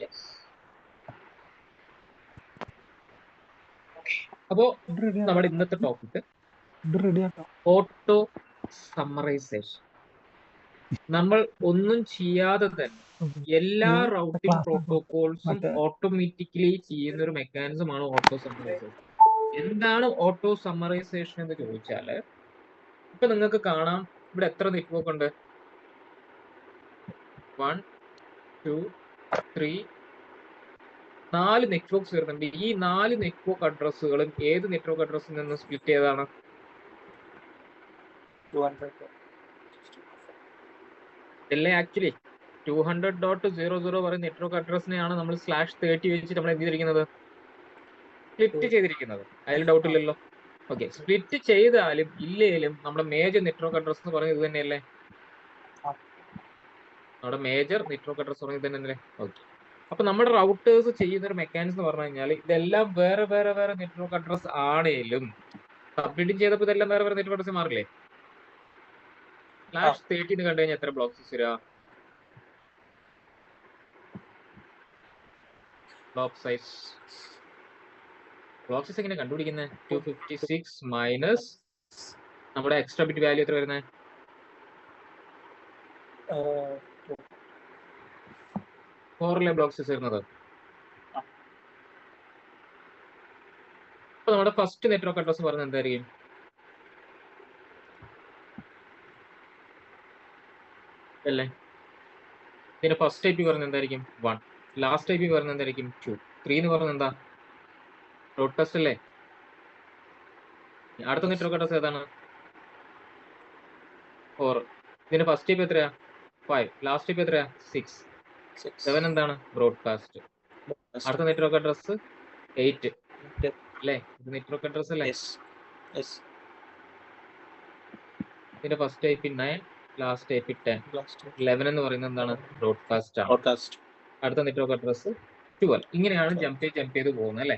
Yes. അപ്പോ നമ്മുടെ ഇന്നത്തെ ടോപ്പിക് ഓട്ടോ സമ്മറൈസേഷൻ. നമ്മൾ ഒന്നും ചെയ്യാതെ തന്നെ എല്ലാ റൗട്ടിംഗ് പ്രോട്ടോകോൾസും ഓട്ടോമാറ്റിക്കലി ചെയ്യുന്ന ഒരു മെക്കാനിസം ആണ് ഓട്ടോ സമ്മറൈസേഷൻ. എന്താണ് ഓട്ടോ സമ്മറൈസേഷൻ എന്ന് ചോദിച്ചാല്, ഇപ്പൊ നിങ്ങൾക്ക് കാണാം ഇവിടെ എത്ര നെറ്റ്വർക്ക് ഉണ്ട്? 1 2 3 4 നെറ്റ്വർക്ക്സ് വരുന്നുണ്ട്. ഈ 4 നെറ്റ്വർക്ക് അഡ്രസ്സുകളും ഏത് നെറ്റ്വർക്ക് അഡ്രസ്സിൽ നിന്ന് സ്പ്ലിറ്റ് ചെയ്തതാണ്? 200. അല്ലേ? ആക്ച്വലി 200.00 പറയുന്ന നെറ്റ്വർക്ക് അഡ്രസ്സിനെയാണ് നമ്മൾ /30 വെച്ചിട്ട് നമ്മൾ എന്ത് ചെയ്തിരിക്കുന്നത്? സ്പ്ലിറ്റ് ചെയ്തിരിക്കുന്നത്. അതിൽ ഡൗട്ട് ഇല്ലല്ലോ. ഓക്കെ, സ്പ്ലിറ്റ് ചെയ്താലും ഇല്ലേലും നമ്മുടെ മേജർ നെറ്റ്വർക്ക് അഡ്രസ് എന്ന് പറയുന്നത് ഇത് തന്നെയല്ലേ? നമ്മുടെ മേജർ നെറ്റ്വർക്ക് അഡ്രസ് പറയുന്നത് തന്നെയല്ലേ? ഓക്കെ, അപ്പൊ നമ്മുടെ റൗട്ടേഴ്സ് ചെയ്യുന്ന ഒരു മെക്കാനിസം എന്ന് പറഞ്ഞു കഴിഞ്ഞാൽ ഇതെല്ലാം വേറെ വേറെ വേറെ നെറ്റ്വർക്ക് അഡ്രസ് ആണേലും സബ്മിറ്റിംഗ് ചെയ്തപ്പോൾ ഇതെല്ലാം വേറെ വേറെ നെറ്റ്വർക്ക് അഡ്രസ് മാറില്ലേ? /30 കണ്ടു കഴിഞ്ഞാൽ എത്ര ബ്ലോക്സ് വരിക? ബ്ലോക്ക് സൈസ് എങ്ങനെ കണ്ടുപിടിക്കുന്നത്? 256 മൈനസ് നമ്മുടെ എക്സ്ട്രാ ബിറ്റ് വാല്യൂ എത്ര വരുന്നത്? 4 ബ്ലോക്ക് സൈസ് വരുന്നത്. അപ്പൊ നമ്മുടെ ഫസ്റ്റ് നെറ്റ്വർക്ക് അഡ്രസ് പറയുന്നത് എന്തായിരിക്കും? അല്ലേ? ഇതിന്റെ ഫസ്റ്റ് ഐപി പറയുന്നത് എന്തായിരിക്കും? 1. ലാസ്റ്റ് ഐപി പറയുന്നത് എന്തായിരിക്കും? 2. 3 എന്ന് പറയുന്നത് എന്താ? ബ്രോഡ്കാസ്റ്റ് അല്ലേ? അടുത്ത നെറ്റ്വർക്ക് അഡ്രസ് ഏതാണ്? 4. ഇതിന്റെ ഫസ്റ്റ് ഐപി എത്രയാ? 5. ലാസ്റ്റ് ഐപി എത്രയാ? 6. 7 എന്താണ്? ബ്രോഡ്കാസ്റ്റ്. അടുത്ത നെറ്റ്വർക്ക് അഡ്രസ് 8 അല്ലേ? ഇത് നെറ്റ്വർക്ക് അഡ്രസ് അല്ലേ? ഇതിന്റെ ഫസ്റ്റ് ഐപി 9, ലാസ്റ്റ് ഐപി 10. 11 എന്ന് പറയുന്നത് എന്താണ്? ബ്രോഡ്കാസ്റ്റ് ആണ്. അടുത്ത നെറ്റ്വർക്ക് അഡ്രസ് 12. ഇങ്ങനെയാണ് ജമ്പ് ചെയ്ത് പോകുന്നത് അല്ലെ?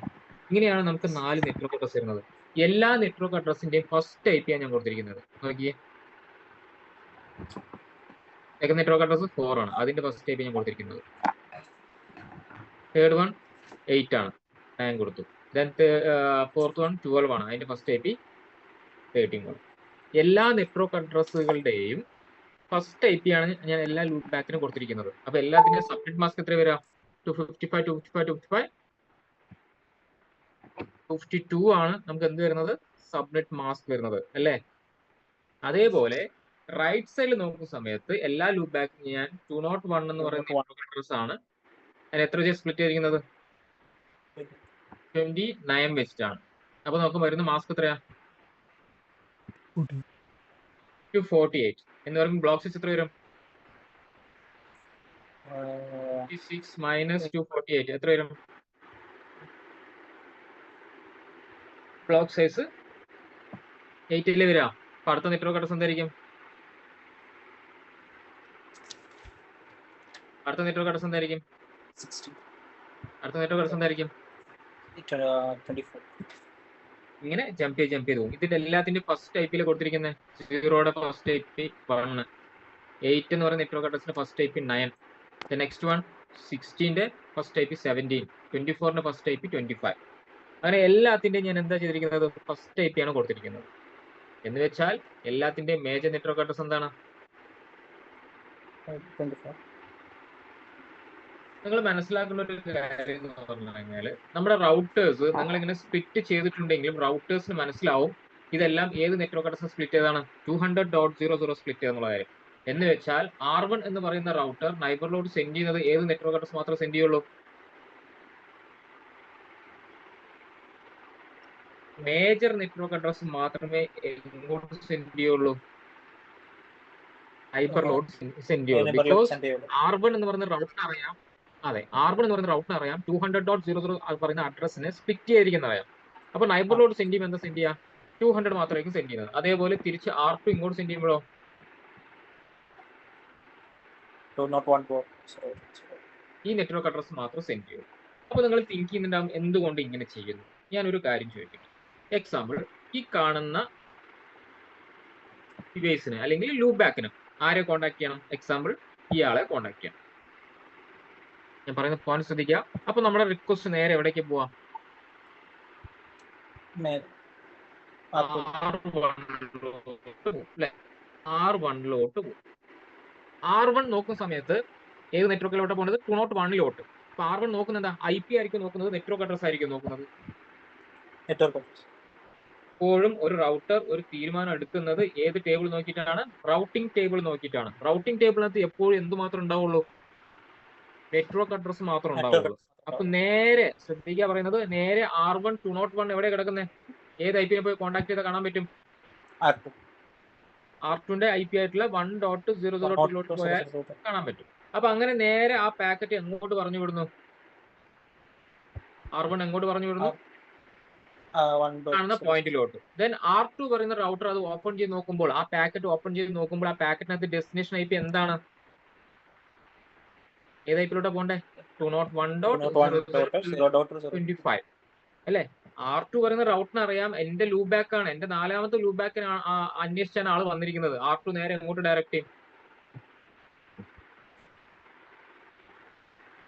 ഇങ്ങനെയാണ് നമുക്ക് 4 നെറ്റ്വർക്ക് അഡ്രസ് വരുന്നത്. എല്ലാ നെറ്റ്വർക്ക് അഡ്രസ്സിന്റെയും ഫസ്റ്റ് ഐപിയാണ് ഞാൻ കൊടുത്തിരിക്കുന്നത്. നോക്കിയേ, സെക്കൻഡ് നെറ്റ്വർക്ക് അഡ്രസ് 4 ആണ്, അതിന്റെ ഫസ്റ്റ് ഐപി ഞാൻ കൊടുത്തിരിക്കുന്നത്. തേർഡ് വൺ 8 ആണ്, ഞാൻ കൊടുത്തു. ദെൻ ഫോർത്ത് വൺ 12 ആണ്, അതിന്റെ ഫസ്റ്റ് ഐപി 13 ആണ്. എല്ലാ നെറ്റ്വർക്ക് അഡ്രസ്സുകളുടെയും ഫസ്റ്റ് ഐപി ആണ് ഞാൻ എല്ലാ ലൂപ്പ് ബാക്കിനും കൊടുത്തിരിക്കുന്നത്. അപ്പൊ എല്ലാത്തിന്റെ സബ്നെറ്റ് മാസ്ക് എത്ര വരാം? 252 ആണ് നമുക്ക് എന്ത് വരുന്നത്? സബ്നെറ്റ് മാസ്ക് വരുന്നത് അല്ലേ? അതേപോലെ റൈറ്റ് സൈഡിൽ നോക്കുന്ന സമയത്ത് എല്ലാ ലൂപ്പ് ബാക്കും ഞാൻ 201 എന്ന് പറയുന്ന നെറ്റ്വർക്ക് അഡ്രസ് ആണ് അതിന് എത്ര വെച്ച് സ്പ്ലിറ്റ് ചെയ്തിരിക്കുന്നത്? 29 വെച്ചിട്ടാണ്. അപ്പൊ നമുക്ക് വരുന്ന മാസ്ക് എത്രയാ? 248 എന്ന് പറയുമ്പോൾ ബ്ലോക്ക് സൈസ് എത്ര വരും? 56 മൈനസ് 248 എത്ര വരും? ബ്ലോക്ക് സൈസ് 8 വരിക. അപ്പൊ അടുത്ത നെറ്റ്വർക്ക് അഡ്രസ് എന്തായിരിക്കും? അടുത്ത നെറ്റ്വർക്ക് അഡ്രസ് എന്തായിരിക്കും? 24. ഇങ്ങനെ ജമ്പ് ചെയ്ത് പോകും. ഇതിന്റെ എല്ലാത്തിന്റെ ഫസ്റ്റ് ഐപിയിൽ കൊടുത്തിരിക്കുന്നത് 0യുടെ ഫസ്റ്റ് ഐപി 1, 8 എന്ന് പറയുന്ന നെറ്റ്വർക്ക് അഡ്രസിന്റെ ഫസ്റ്റ് ഐപി 9, നെക്സ്റ്റ് വൺ 16ന്റെ ഫസ്റ്റ് ഐപി 17, 24ന്റെ ഫസ്റ്റ് ഐപി 25. അങ്ങനെ എല്ലാത്തിന്റെയും ഞാൻ എന്താ ചെയ്തിരിക്കുന്നത്? ഫസ്റ്റ് ഐപി ആണ് കൊടുത്തിരിക്കുന്നത്. എന്ന് വെച്ചാൽ എല്ലാത്തിന്റെയും മേജർ നെറ്റ്വർക്ക് അഡ്രസ് എന്താണ്? 24. നിങ്ങൾ മനസ്സിലാക്കേണ്ട ഒരു കാര്യം എന്ന് പറഞ്ഞു കഴിഞ്ഞാൽ നമ്മുടെ റൗട്ടേഴ്സ് നിങ്ങൾ ഇങ്ങനെ സ്പ്ലിറ്റ് ചെയ്തിട്ടുണ്ടെങ്കിലും റൗട്ടേഴ്സിന് മനസ്സിലാവും ഇതെല്ലാം ഏത് നെറ്റ്വർക്ക് അഡ്രസ് സ്പ്ലിറ്റ് ചെയ്താണ്? 200.00 സ്പ്ലിറ്റ് ചെയ്തെന്നുള്ള കാര്യം. എന്ന് വെച്ചാൽ R1 എന്ന് പറയുന്ന റൗട്ടർ നൈബറിലോട്ട് സെൻഡ് ചെയ്യുന്നത് ഏത് നെറ്റ്വർക്ക് അഡ്രസ് മാത്രമേ സെൻഡ് ചെയ്യുള്ളൂ? മേജർ നെറ്റ്വർക്ക് അഡ്രസ് മാത്രമേ എങ്ങോട്ട് സെൻഡ് ചെയ്യുള്ളൂ? ഹൈപ്പർലോഡ് സെൻഡ് ചെയ്യുള്ളൂ. ബിക്കോസ് R1 എന്ന് പറയുന്ന റൗട്ടർ അറിയാം. അതെ, R1 എന്ന് പറയുന്ന റൗട്ടർ അറിയാം 200.00 പറയുന്ന അഡ്രസ്സിനെ സ്പ്ലിറ്റ് ചെയ്തിരിക്കുന്നത് അറിയാം. അപ്പൊ നൈബറിലോട്ട് സെൻഡ് ചെയ്യുമ്പോൾ എന്താ സെൻഡ് ചെയ്യുക? 200 മാത്രമായിരിക്കും സെൻഡ് ചെയ്യുന്നത്. അതേപോലെ തിരിച്ച് R2 ഇങ്ങോട്ട് സെൻഡ് ചെയ്യുമ്പോഴോ? 201. ഈ നെറ്റ്വർക്ക് അഡ്രസ് മാത്രം സെൻഡ് ചെയ്യും. അപ്പൊ നിങ്ങൾ തിങ്ക് ചെയ്യുന്നുണ്ടാവും എന്തുകൊണ്ട് ഇങ്ങനെ ചെയ്യുന്നു? ഞാനൊരു കാര്യം ചോദിക്കട്ടെ. എക്സാമ്പിൾ, ഈ കാണുന്ന ഡിവൈസിന് അല്ലെങ്കിൽ ലൂപ്പ് ബാക്കിന് ആരെ കോൺടാക്ട് ചെയ്യണം? എക്സാമ്പിൾ, ഇയാളെ കോൺടാക്ട് ചെയ്യണം. ഞാൻ പറയുന്ന പോയിന്റ് ശ്രദ്ധിക്കുക. അപ്പൊ നമ്മുടെ റിക്വസ്റ്റ് നേരെ എവിടേക്ക് പോവാം? R1 പോകും. R1 നോക്കുന്ന സമയത്ത് ഏത് നെറ്റ്വർക്കിലോട്ട് പോകുന്നത്? 201 അപ്പൊ R1 നോക്കുന്നത് എന്താ? IP ആയിരിക്കും നോക്കുന്നത്, നെറ്റ്വർക്ക് അഡ്രസ് ആയിരിക്കും നോക്കുന്നത്. എപ്പോഴും ഒരു റൗട്ടർ ഒരു തീരുമാനം എടുക്കുന്നത് ഏത് ടേബിൾ നോക്കിയിട്ടാണ്? റൗട്ടിംഗ് ടേബിൾ നോക്കിയിട്ടാണ്. റൗട്ടിംഗ് ടേബിളിനകത്ത് എപ്പോഴും എന്ത് മാത്രം ഉണ്ടാവുള്ളൂ? നെറ്റ്വർക്ക് അഡ്രസ് മാത്രം ഉണ്ടാവുള്ളൂ. അപ്പൊ നേരെ ശ്രദ്ധിക്കുക, പറയുന്നത് നേരെ R1 201 എവിടെ കിടക്കുന്നത്? ഏത് IP നെ പോയി കോൺടാക്ട് ചെയ്താൽ കാണാൻ പറ്റും? R2ന്റെ IP ആയിട്ടുള്ള 1.0.0 പോയാൽ കാണാൻ പറ്റും. അപ്പൊ അങ്ങനെ നേരെ ആ പാക്കറ്റ് എങ്ങോട്ട് പറഞ്ഞു വിടുന്നു? R1 എങ്ങോട്ട് പറഞ്ഞു വിടുന്നു? കാണുന്ന പോയിന്റിലോട്ട്. ദെൻ R2 പറയുന്ന റൗട്ടർ അത് ഓപ്പൺ ചെയ്ത് നോക്കുമ്പോൾ, ആ പാക്കറ്റ് ഓപ്പൺ ചെയ്ത് നോക്കുമ്പോൾ, ആ പാക്കറ്റിനകത്ത് ഡെസ്റ്റിനേഷൻ IP എന്താണ്? ഏത് ഐപ്പിലോട്ടാ പോണ്ടേ? 201.0.0.25 അല്ലെ? R2 പറയുന്ന റൗട്ടിന് അറിയാം എന്റെ ലൂപ്പ് ബാക്ക് ആണ്, എന്റെ 4ാമത്തെ ലൂപ്പ് ബാക്കിന് അന്വേഷിച്ചാണ് ആള് വന്നിരിക്കുന്നത്. R2 നേരെ എങ്ങോട്ട് ഡയറക്റ്റ് ചെയ്യും?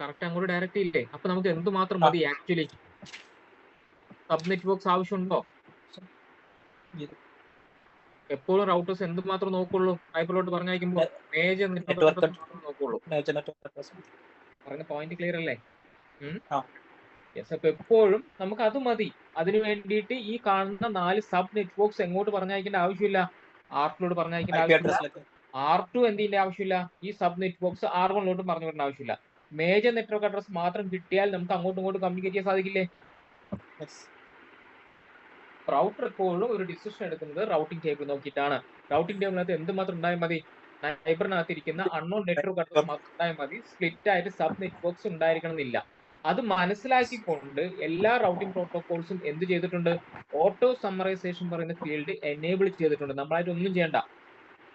കറക്റ്റ് അങ്ങോട്ട് ഡയറക്റ്റ് ചെയ്യില്ലേ? അപ്പൊ നമുക്ക് എന്തുമാത്രം മതി ആക്ച്വലി? സബ് നെറ്റ്വർക്ക്സ് ആവശ്യമുണ്ടോ? എപ്പോഴും റൗട്ടേഴ്സ് എന്തുമാത്രം നോക്കുള്ളൂ? ഹൈപ്പറിലോട്ട് പറഞ്ഞയക്കുമ്പോൾ മേജർ നെറ്റ്വർക്ക് മാത്രം നോക്കുള്ളൂ. പറഞ്ഞ പോയിന്റ് ക്ലിയർ അല്ലേ? യെസ്. അപ്പൊ എപ്പോഴും നമുക്ക് അത് മതി. അതിനു വേണ്ടിയിട്ട് ഈ കാണുന്ന 4 സബ് നെറ്റ്വർക്ക്സ് എങ്ങോട്ട് പറഞ്ഞയക്കേണ്ട ആവശ്യമില്ല? R2 പറഞ്ഞയക്കേണ്ട ആവശ്യമില്ല. R2 എന്തിന്റെ ആവശ്യമില്ല? ഈ സബ് നെറ്റ്വർക്ക്സ് R1 പറഞ്ഞു വിടേണ്ട ആവശ്യമില്ല. മേജർ നെറ്റ്വർക്ക് അഡ്രസ് മാത്രം കിട്ടിയാൽ നമുക്ക് അങ്ങോട്ടും ഇങ്ങോട്ടും കമ്മ്യൂണിക്കേറ്റ് ചെയ്യാൻ സാധിക്കില്ലേ? റൗട്ടർ എപ്പോഴും ഒരു ഡിസിഷൻ എടുക്കുന്നത് റൗട്ടിംഗ് ടേബിൾ നോക്കിയിട്ടാണ്. റൗട്ടിംഗ് ടേബിളിനകത്ത് എന്തുമാത്രം ഉണ്ടായാൽ മതി? നൈബറിനകത്ത് ഇരിക്കുന്ന അൺനോൺ നെറ്റ്വർക്ക് അഡ്രസ് മാത്രം ഉണ്ടായാൽ മതി. സ്പ്ലിറ്റ് ആയിട്ട് സബ് നെറ്റ്വർക്ക്സ് ഉണ്ടായിരിക്കണം എന്നില്ല. അത് മനസ്സിലാക്കിക്കൊണ്ട് എല്ലാ റൗട്ടിംഗ് പ്രോട്ടോകോൾസും എന്ത് ചെയ്തിട്ടുണ്ട്? ഓട്ടോ സമ്മറൈസേഷൻ പറയുന്ന ഫീൽഡ് എനേബിൾ ചെയ്തിട്ടുണ്ട്. നമ്മളായിട്ട് ഒന്നും ചെയ്യണ്ട.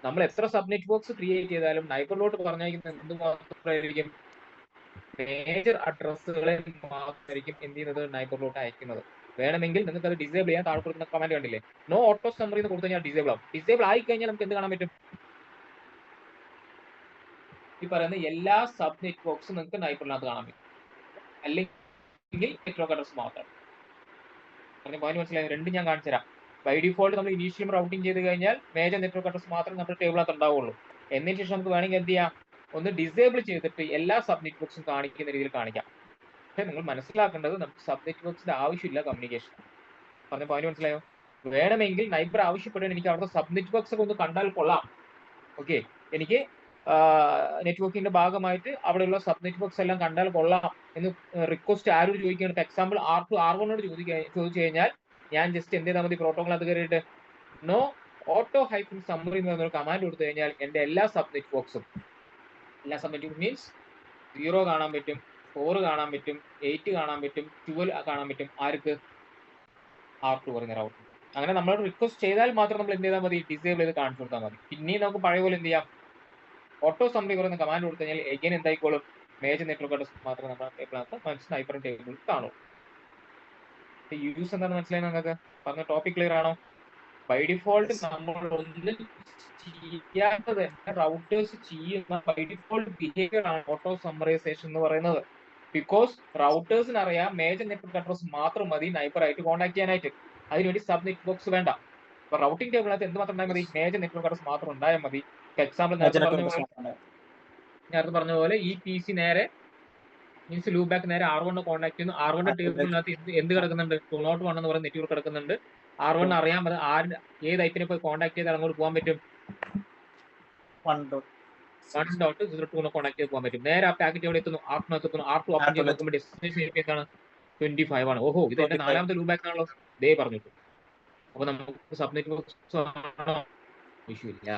നമ്മൾ എത്ര സബ് നെറ്റ്വർക്ക്സ് ക്രിയേറ്റ് ചെയ്താലും നൈബറിലോട്ട് പറഞ്ഞിരിക്കുന്ന എന്തുമാത്രമായിരിക്കും? മേജർ അഡ്രസ്സുകളെ മാത്രമായിരിക്കും എന്ത് ചെയ്യുന്നത്? നൈബറിലോട്ട് അയക്കുന്നത്. വേണമെങ്കിൽ നിങ്ങൾക്ക് അത് ഡിസേബിൾ ചെയ്യാൻ താഴെ കൊടുക്കുന്ന കമാൻഡ് കണ്ടില്ലേ? നോ ഓട്ടോ സമ്മറി എന്ന് കൊടുത്തു കഴിഞ്ഞാൽ ഡിസേബിൾ ആവും. ഡിസേബിൾ ആയി കഴിഞ്ഞാൽ നമുക്ക് എന്ത് കാണാൻ പറ്റും? ഈ പറയുന്ന എല്ലാ സബ് നെറ്റ്വർക്ക്സും നിങ്ങൾക്ക് നൈബറിനകത്ത് കാണാൻ പറ്റും. അല്ലെങ്കിൽ നെറ്റ്വർക്ക് അഡ്രസ് മാത്രം. പറഞ്ഞ പോയിന്റ് മനസ്സിലായി? രണ്ടും ഞാൻ കാണിച്ചു തരാം. ബൈ ഡിഫോൾട്ട് നമ്മൾ ഇനീഷ്യലും റൗട്ടിംഗ് ചെയ്ത് കഴിഞ്ഞാൽ മേജർ നെറ്റ്വർക്ക് അഡ്രസ് മാത്രം നമ്മുടെ ടേബിളിനകത്ത് ഉണ്ടാവുള്ളൂ. എന്നതിന് ശേഷം നമുക്ക് വേണമെങ്കിൽ എന്ത് ചെയ്യാം? ഒന്ന് ഡിസേബിൾ ചെയ്തിട്ട് എല്ലാ സബ് നെറ്റ്വർക്ക്സും കാണിക്കുന്ന രീതിയിൽ കാണിക്കാം. പക്ഷെ നിങ്ങൾ മനസ്സിലാക്കേണ്ടത് നമുക്ക് സബ് നെറ്റ്വർക്ക്സിന്റെ ആവശ്യമില്ല കമ്മ്യൂണിക്കേഷൻ. പറഞ്ഞ പോയിന്റ് മനസ്സിലായോ? വേണമെങ്കിൽ നൈബർ ആവശ്യപ്പെട്ടാൽ എനിക്ക് അവിടുത്തെ സബ് നെറ്റ്വർക്ക്സ് ഒക്കെ ഒന്ന് കണ്ടാൽ കൊള്ളാം. ഓക്കെ, എനിക്ക് നെറ്റ്വർക്കിന്റെ ഭാഗമായിട്ട് അവിടെയുള്ള സബ് നെറ്റ്വർക്ക്സ് എല്ലാം കണ്ടാൽ കൊള്ളാം എന്ന് റിക്വസ്റ്റ് ആരോട് ചോദിക്കുകയാണ്? എക്സാമ്പിൾ R2 R1 ചോദിച്ചു കഴിഞ്ഞാൽ ഞാൻ ജസ്റ്റ് എന്ത് ചെയ്താൽ മതി? പ്രോട്ടോകോൾ അത് കയറിയിട്ട് നോ ഓട്ടോ ഹൈഫൻ സമ്മറി എന്ന് പറഞ്ഞൊരു കമാൻഡ് കൊടുത്തു കഴിഞ്ഞാൽ എന്റെ എല്ലാ സബ് നെറ്റ്വർക്ക്സും, എല്ലാ സബ് നെറ്റ്വർക്ക് മീൻസ് 0 കാണാൻ പറ്റും, 4 കാണാൻ പറ്റും, 8 കാണാൻ പറ്റും, 12 കാണാൻ പറ്റും. ആർക്ക്? R2 പറയുന്ന റൗട്ടർ. അങ്ങനെ നമ്മൾ റിക്വസ്റ്റ് ചെയ്താൽ മാത്രം നമ്മൾ എന്ത് ചെയ്താൽ മതി? ഡിസേബിൾ ചെയ്ത് കാണിച്ചു കൊടുത്താൽ മതി. പിന്നെയും നമുക്ക് പഴയ പോലെ എന്ത് ചെയ്യാം? ഓട്ടോ സമ്മറി പറയുന്ന കമാൻഡ് കൊടുത്തു കഴിഞ്ഞാൽ എഗൈൻ എന്തായിക്കോളും? മേജർ നെറ്റ്വർക്ക് അഡ്രസ് മാത്രം നമ്മുടെ ടേബിളിനകത്ത് നൈബർ ടേബിളിൽ കാണും. യൂസ് എന്താണെന്ന് മനസ്സിലായി നിങ്ങൾക്ക്? പറഞ്ഞ ടോപ്പിക് ക്ലിയർ ആണോ? ബൈ ഡിഫോൾട്ട് നമ്മൾ ഒന്നും ചെയ്യാതെ തന്നെ റൗട്ടേഴ്സ് ചെയ്യുന്ന ബൈ ഡിഫോൾട്ട് ബിഹേവിയർ ആണ് ഓട്ടോ സമ്മറൈസേഷൻ എന്ന് പറയുന്നത്. ബിക്കോസ് റൗട്ടേഴ്സിന് അറിയാം മേജർ നെറ്റ്വർക്ക് അഡ്രസ് മാത്രം മതി നൈബർ ആയിട്ട് കോൺടാക്ട് ചെയ്യാനായിട്ട്. അതിനുവേണ്ടി സബ് നെറ്റ്വർക്ക്സ് വേണ്ട. അപ്പൊ റൗട്ടിംഗ് ടേബിളിനകത്ത് എന്ത് മാത്രം ഉണ്ടായാൽ മതി? മേജർ നെറ്റ്വർക്ക് അഡ്രസ് മാത്രം ഉണ്ടായാൽ മതി. എക്സാമ്പിൾ നേരത്തെ പറഞ്ഞ പോലെ ഈ PC നേരെ മീൻസ് ലൂപ്പ് ബാക്ക് നേരെ R1 കോൺടാക്ട് ചെയ്യുന്നു. R1 ടേബിളിനകത്ത് എന്ത് കിടക്കുന്നുണ്ട്? 201 എന്ന് പറയുന്ന നെറ്റ്വർക്ക് കിടക്കുന്നുണ്ട്. R1 അറിയാൻ പറ്റും ഏത് ഐപ്പിനെ പോയി കോൺടാക്ട് ചെയ്താൽ അങ്ങോട്ട് പോകാൻ പറ്റും? 1.0.2 കോൺടാക്ട് ചെയ്ത് പോകാൻ പറ്റും. നേരെ ആ പാക്കറ്റ് എവിടെ എത്തുന്നു? R2 എത്തുന്നു. R2 ഓപ്പൺ ചെയ്ത് നോക്കുമ്പോൾ ഡെസ്റ്റിനേഷൻ IP എന്താണ്? 25 ആണ്. ഓഹോ, ഇത് എന്റെ 4ാമത്തെ ലൂപ്പ് ബാക്ക് ആണല്ലോ. ദേ പറഞ്ഞു. അപ്പൊ നമുക്ക് സബ് നെറ്റ്വർക്ക്സ് ആവശ്യമില്ല.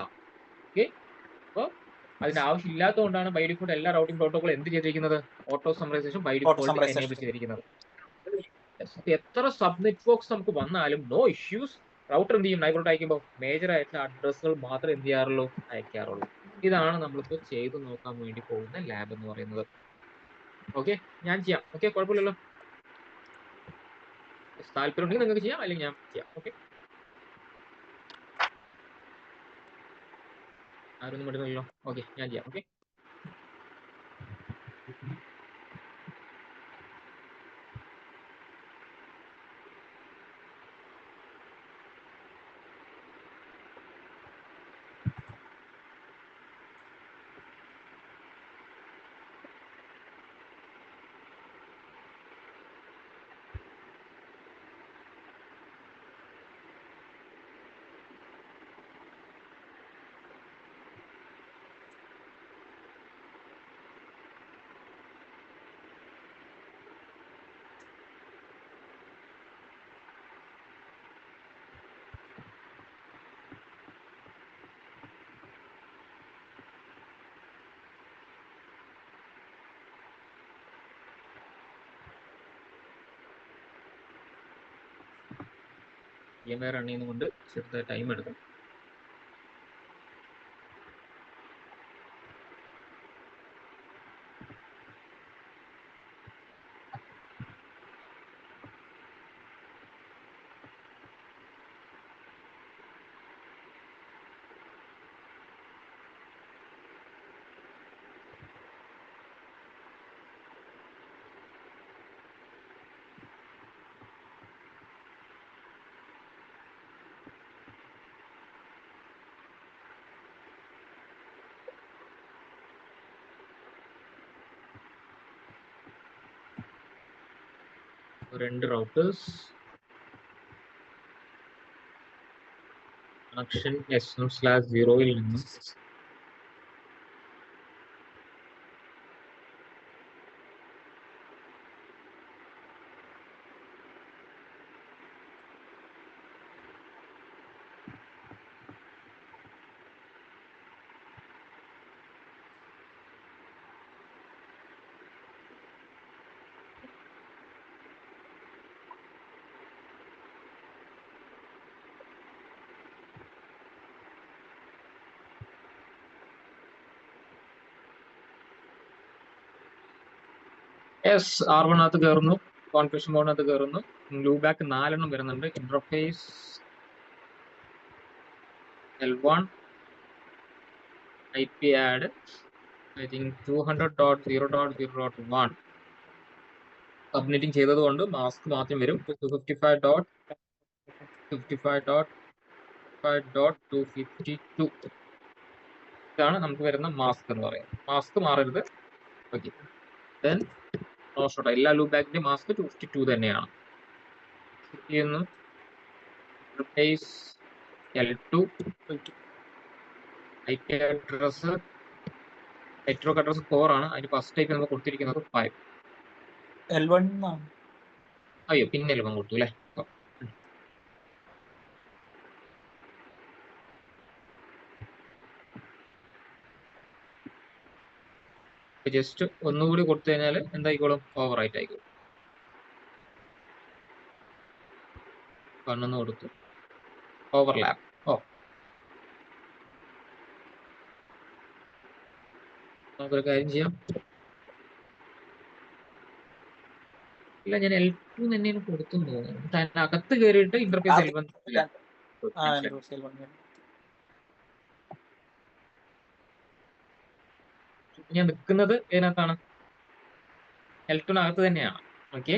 ഓക്കെ, അപ്പൊ അതിന്റെ ആവശ്യം ഇല്ലാത്തതുകൊണ്ടാണ് ബൈ ഡിഫോൾട്ട് എല്ലാ റൗട്ടിംഗ് പ്രോട്ടോകോൾ എന്ത് ചെയ്തിരിക്കുന്നത്? Auto summarisation by default enable ചെയ്തിരിക്കുന്നത്. എത്ര സബ് നെറ്റ്വർക്ക്സ് നമുക്ക് വന്നാലും നോ ഇഷ്യൂസ്. റൗട്ടർ എന്ത് ചെയ്യും? നൈബറോട്ട് അയക്കുമ്പോൾ മേജർ ആയിട്ടുള്ള അഡ്രസ്സുകൾ മാത്രമേ എന്ത് ചെയ്യാറുള്ളൂ? അയക്കാറുള്ളൂ. ഇതാണ് നമ്മളിപ്പോ ചെയ്ത് നോക്കാൻ വേണ്ടി പോകുന്ന ലാബ് എന്ന് പറയുന്നത്. ഓക്കെ, ഞാൻ ചെയ്യാം. ഓക്കെ, കുഴപ്പമില്ലല്ലോ. താല്പര്യം ഉണ്ടെങ്കിൽ നിങ്ങൾക്ക് ചെയ്യാം, അല്ലെങ്കിൽ ഞാൻ ചെയ്യാം. ഓക്കെ, ആരൊന്നും പറ്റുന്നില്ലല്ലോ. ഓക്കെ, ഞാൻ ചെയ്യാം. ഓക്കെ, EMI റൺ ചെയ്യുന്നതുകൊണ്ട് ചെറുതായി ടൈം എടുക്കും. രണ്ട് റൗട്ടേഴ്സ് കണക്ഷൻ S1/0 നിന്നും R1 അകത്ത് കയറുന്നു, കോൺഫിഗറേഷൻ മോഡിനകത്ത് കയറുന്നു. ലൂപ്പ് ബാക്ക് 4 വരുന്നുണ്ട്. Interface L1 IP add I think 200.0.0.1 submitting ചെയ്തതുകൊണ്ട് മാസ്ക് മാറ്റം വരും. 255.252 ഇതാണ് നമുക്ക് വരുന്ന മാസ്ക് എന്ന് പറയുന്നത്. മാസ്ക് മാറരുത്. ഓക്കെ, ദെൻ നോഷോട്ട് എല്ലാ ലൂപ്പ് ബാക്കിന്റെ മാസ്ക് 252 തന്നെയാണ്. ചെയ്യുന്നു replace L2 IP address network address 4 ആണ്. അതിന് ഫസ്റ്റ് ടൈപ്പ് നമ്മൾ കൊടുത്തിരിക്കുന്നത് 5. L1 അയ്യോ, പിന്നെ L1 കൊടുത്തു അല്ലേ. ജസ്റ്റ് ഒന്നുകൂടി കൊടുത്തു കഴിഞ്ഞാൽ എന്തായിക്കോളും, ഓവർ റൈറ്റ് ആയിക്കോളും. 1 കൊടുത്തു, ഓവർലാപ്പ്. നമുക്കൊരു കാര്യം ചെയ്യാം. ഇല്ല, ഞാൻ L2 തന്നെയാണ് കൊടുത്തു തോന്നുന്നു. അകത്ത് കയറിയിട്ട് ഇന്റർഫേസ് L1 ഞാൻ നിൽക്കുന്നത് ഇതിനകത്താണ്, L2 അകത്ത് തന്നെയാണ്. ഓക്കെ,